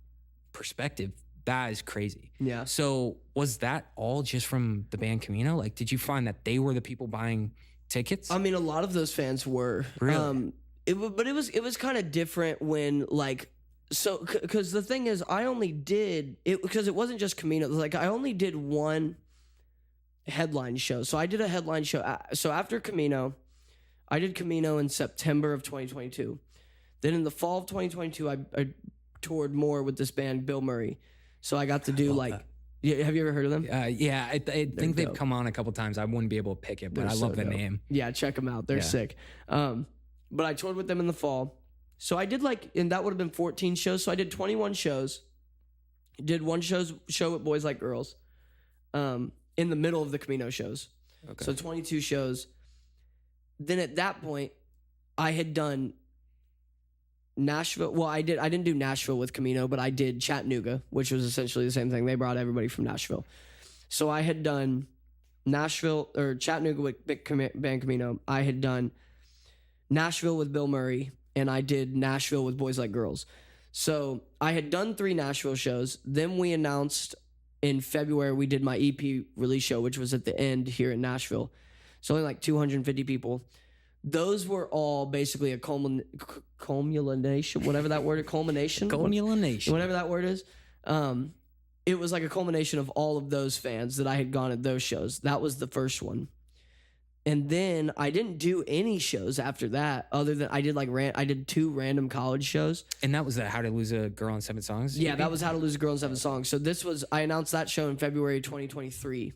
perspective, that is crazy. Yeah. So was that all just from the band Camino? Like, did you find that they were the people buying tickets? I mean, a lot of those fans were. Really? But it was kind of different when like, so because the thing is, I only did it because it wasn't just Camino. Like I only did one headline show. So I did a headline show. So after Camino, I did Camino in September of 2022. Then in the fall of 2022, I toured more with this band, Bill Murray. So I got to do like, have you ever heard of them? Yeah, I think they've come on a couple times. I wouldn't be able to pick it, but I love the name. Yeah, check them out. They're sick. But I toured with them in the fall. So I did and that would have been 14 shows. So I did 21 shows. Did one show with Boys Like Girls in the middle of the Camino shows. Okay. So 22 shows. Then at that point, I had done Nashville. Well, I didn't do Nashville with Camino, but I did Chattanooga, which was essentially the same thing. They brought everybody from Nashville. So I had done Nashville or Chattanooga with band Camino. I had done Nashville with Bill Murray, and I did Nashville with Boys Like Girls. So I had done 3 Nashville shows. Then we announced in February we did my EP release show, which was at the end here in Nashville. So only like 250 people. Those were all basically a culmination, whatever that word is, culmination, whatever that word is. It was like a culmination of all of those fans that I had gone at those shows. That was the first one. And then I didn't do any shows after that other than I did 2 random college shows. And that was How to Lose a Girl in 7 Songs? Yeah, that was How to Lose a Girl in 7 Songs. So I announced that show in February 2023.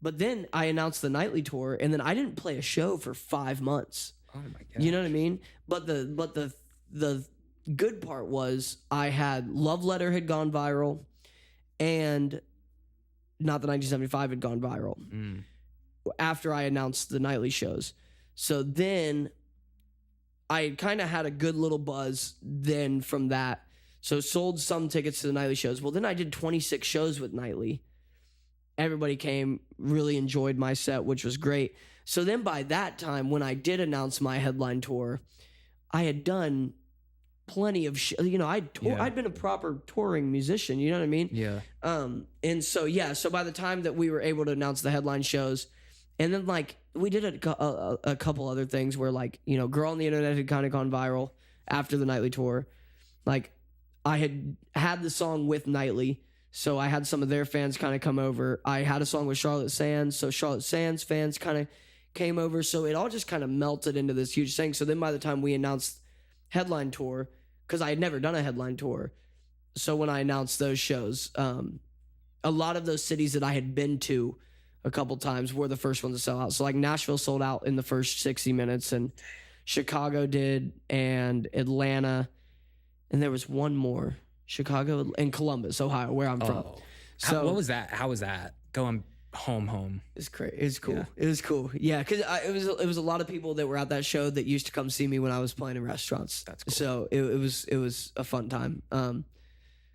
But then I announced the nightly tour, and then I didn't play a show for 5 months. Oh my god! You know what I mean? But the good part was I had Love Letter had gone viral, and Not the 1975 had gone viral after I announced the nightly shows. So then I kind of had a good little buzz then from that. So sold some tickets to the nightly shows. Well, then I did 26 shows with nightly. Everybody came, really enjoyed my set, which was great. So then by that time, when I did announce my headline tour, I had done plenty of I'd been a proper touring musician, you know what I mean? Yeah. And so by the time that we were able to announce the headline shows, and then like we did a couple other things where like, Girl on the Internet had kind of gone viral after the nightly tour. Like I had the song with Nightly. So I had some of their fans kind of come over. I had a song with Charlotte Sands. So Charlotte Sands fans kind of came over. So it all just kind of melted into this huge thing. So then by the time we announced headline tour, because I had never done a headline tour. So when I announced those shows, a lot of those cities that I had been to a couple times were the first ones to sell out. So like Nashville sold out in the first 60 minutes and Chicago did and Atlanta. And there was one more. Chicago and Columbus, Ohio, where I'm from. So what was that? How was that going home? It's great. It's cool. Yeah. It was cool. Yeah, because it was a lot of people that were at that show that used to come see me when I was playing in restaurants. That's cool. So it was a fun time.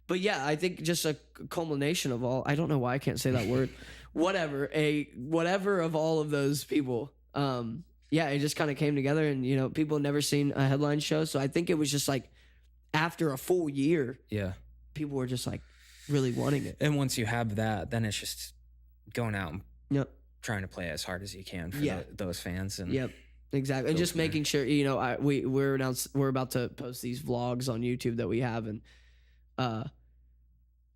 But yeah, I think just a culmination of all. I don't know why I can't say that word. Whatever of all of those people. It just kind of came together, and people had never seen a headline show, so I think it was just like. After a full year, people were just like really wanting it. And once you have that, then it's just going out and trying to play as hard as you can for those fans. And Exactly. And just making sure, you know, we're about to post these vlogs on YouTube that we have, and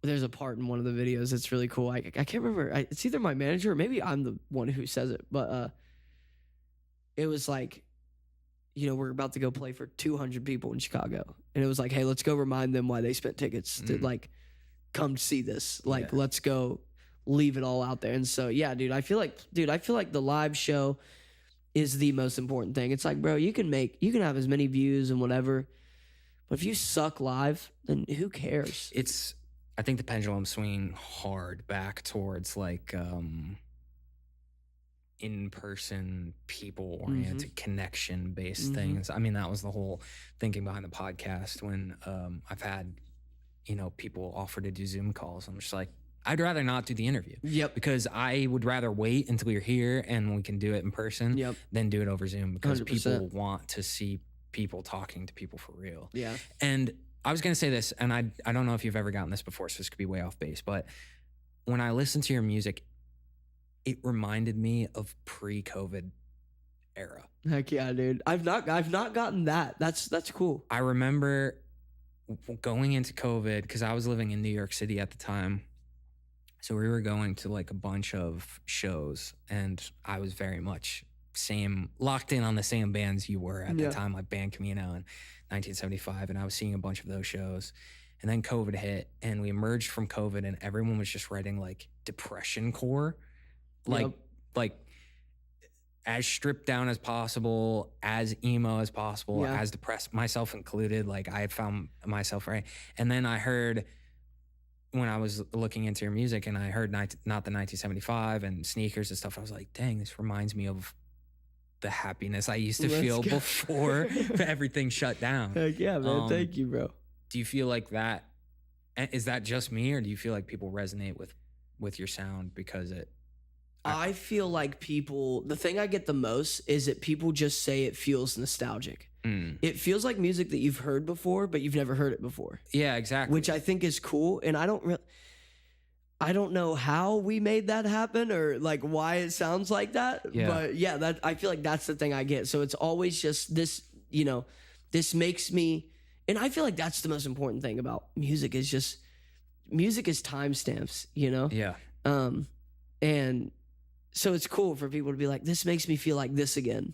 there's a part in one of the videos that's really cool. I can't remember. It's either my manager or maybe I'm the one who says it, but it was like, you know, we're about to go play for 200 people in Chicago, and it was like, hey, let's go remind them why they spent tickets to like come see this. Like, let's go leave it all out there. And so, yeah, dude, I feel like the live show is the most important thing. It's like, bro, you can have as many views and whatever, but if you suck live, then who cares? I think the pendulum swinging hard back towards like in-person, people-oriented, connection-based things. I mean, that was the whole thinking behind the podcast when I've had, you know, people offer to do Zoom calls. I'm just like, I'd rather not do the interview. Yep. Because I would rather wait until you're here and we can do it in person than do it over Zoom, because 100%. people want to see people talking to people for real. Yeah. And I was going to say this, and I don't know if you've ever gotten this before, so this could be way off base, but when I listen to your music, it reminded me of pre-COVID era. Heck yeah, dude. I've not gotten that. That's cool. I remember going into COVID, because I was living in New York City at the time. So we were going to like a bunch of shows, and I was very much locked in on the same bands you were at the time, like Band Camino in 1975. And I was seeing a bunch of those shows. And then COVID hit, and we emerged from COVID, and everyone was just writing like depression core, like as stripped down as possible, as emo as possible, as depressed, myself included. Like I had found myself right. And then I heard, when I was looking into your music, and I heard Not the 1975 and Sneakers and stuff, I was like, dang, this reminds me of the happiness I used to feel before everything shut down. Heck yeah, man. Thank you, bro. Do you feel like that? Is that just me, or do you feel like people resonate with your sound because it? I feel like the thing I get the most is that people just say it feels nostalgic. It feels like music that you've heard before, but you've never heard it before. Yeah, exactly. Which I think is cool. And I don't know how we made that happen, or like why it sounds like that. Yeah. But yeah, I feel like that's the thing I get. So it's always just this, you know, this makes me, and I feel like that's the most important thing about music is just, music is timestamps, you know? Yeah. And so it's cool for people to be like, this makes me feel like this again.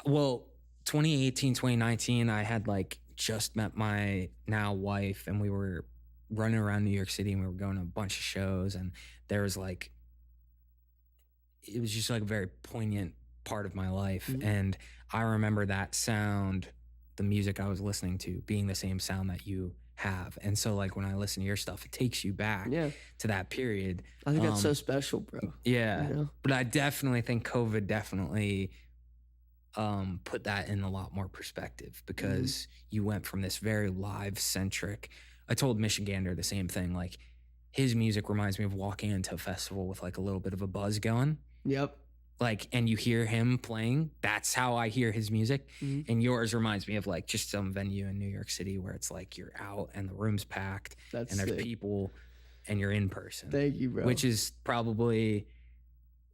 Well, 2018, 2019, I had like just met my now wife, and we were running around New York City, and we were going to a bunch of shows, and there was like, it was just like a very poignant part of my life. And I remember that sound, the music I was listening to, being the same sound that you have. And so like when I listen to your stuff, it takes you back to that period. I think that's so special, bro. Yeah. You know? But I definitely think COVID definitely put that in a lot more perspective, because you went from this very live centric. I told Michigander the same thing. Like, his music reminds me of walking into a festival with like a little bit of a buzz going. Yep. Like, and you hear him playing. That's how I hear his music. And yours reminds me of like just some venue in New York City where it's like you're out and the room's packed and there's people and you're in person. Thank you, bro. Which is probably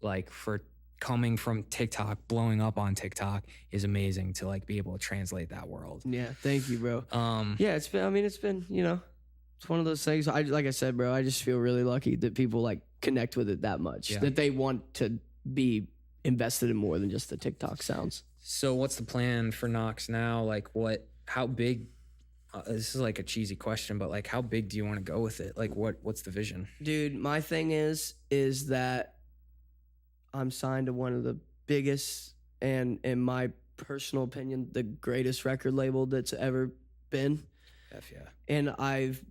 like, for coming from TikTok, blowing up on TikTok, is amazing to like be able to translate that world. Yeah. Thank you, bro. Yeah, it's been, you know, it's one of those things. Like I said, bro, I just feel really lucky that people like connect with it that much, that they want to be invested in more than just the TikTok sounds. So what's the plan for Knoxs now? Like how big, this is like a cheesy question, but like how big do you want to go with it? Like what's the vision? Dude, my thing is that I'm signed to one of the biggest, and in my personal opinion, the greatest record label that's ever been. F yeah. And I've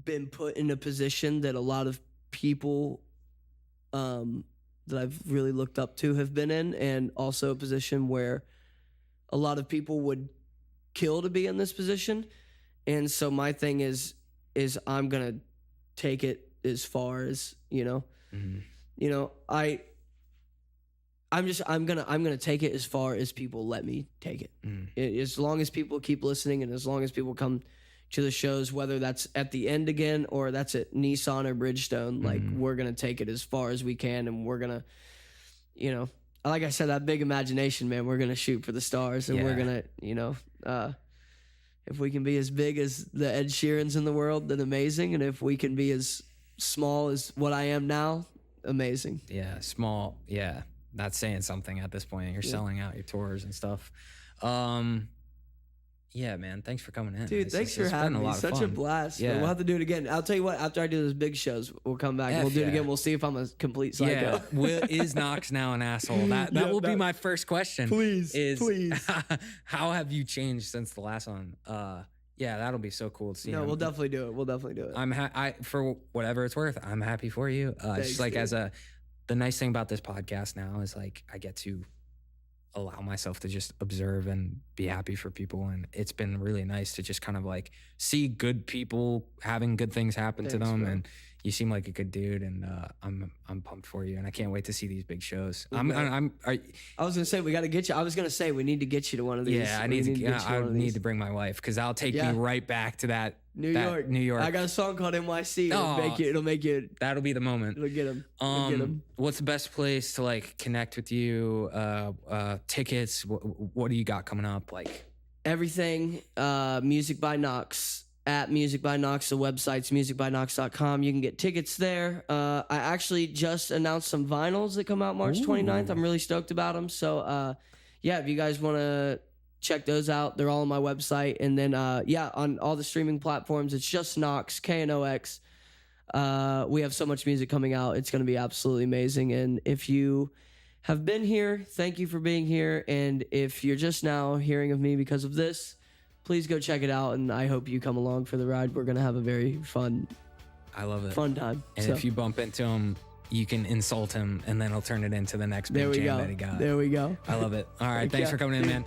been put in a position that a lot of people that I've really looked up to have been in, and also a position where a lot of people would kill to be in this position. And so my thing is I'm gonna take it as far as, you know, you know, I'm gonna take it as far as people let me take it. As long as people keep listening, and as long as people come to the shows, whether that's at the end again or that's at Nissan or Bridgestone, like we're gonna take it as far as we can, and we're gonna, you know, like I said, that big imagination, man. We're gonna shoot for the stars, and we're Yeah. gonna, if we can be as big as the Ed Sheerans in the world, then amazing. And if we can be as small as what I am now, amazing. Yeah, small. Yeah, that's saying something at this point. You're selling out your tours and stuff. Yeah, man. Thanks for coming in. Dude, thanks for having me. Such a blast. Yeah. We'll have to do it again. I'll tell you what, after I do those big shows, we'll come back and we'll do it again. We'll see if I'm a complete psycho. Yeah. Is Knox now an asshole? That will be my first question. Please. How have you changed since the last one? Yeah, that'll be so cool to see. No, we'll definitely do it. We'll definitely do it. I for whatever it's worth, I'm happy for you. Thanks, just like dude. The nice thing about this podcast now is like I get to allow myself to just observe and be happy for people, and it's been really nice to just kind of like see good people having good things happen to them, bro. and you seem like a good dude, and I'm pumped for you, and I can't wait to see these big shows. I was gonna say we got to get you. I was gonna say we need to get you to one of these. Yeah, I need to bring my wife because I'll take me right back to that New York. I got a song called NYC. Oh, It'll make you. That'll be the moment. It'll get him. What's the best place to like connect with you? Tickets. What do you got coming up? Like Everything. Music by Knox. At Music by Knox. The website's musicbyknox.com. You can get tickets there. I actually just announced some vinyls that come out March 29th. I'm really stoked about them. So, if you guys want to check those out, they're all on my website. And then, on all the streaming platforms, it's just Knox, Knox. We have so much music coming out. It's going to be absolutely amazing. And if you have been here, thank you for being here. And if you're just now hearing of me because of this, please go check it out, and I hope you come along for the ride. We're gonna have a very fun time. And if you bump into him, you can insult him, and then he'll turn it into the next big jam that he got. There we go. I love it. All right, thanks for coming in, man.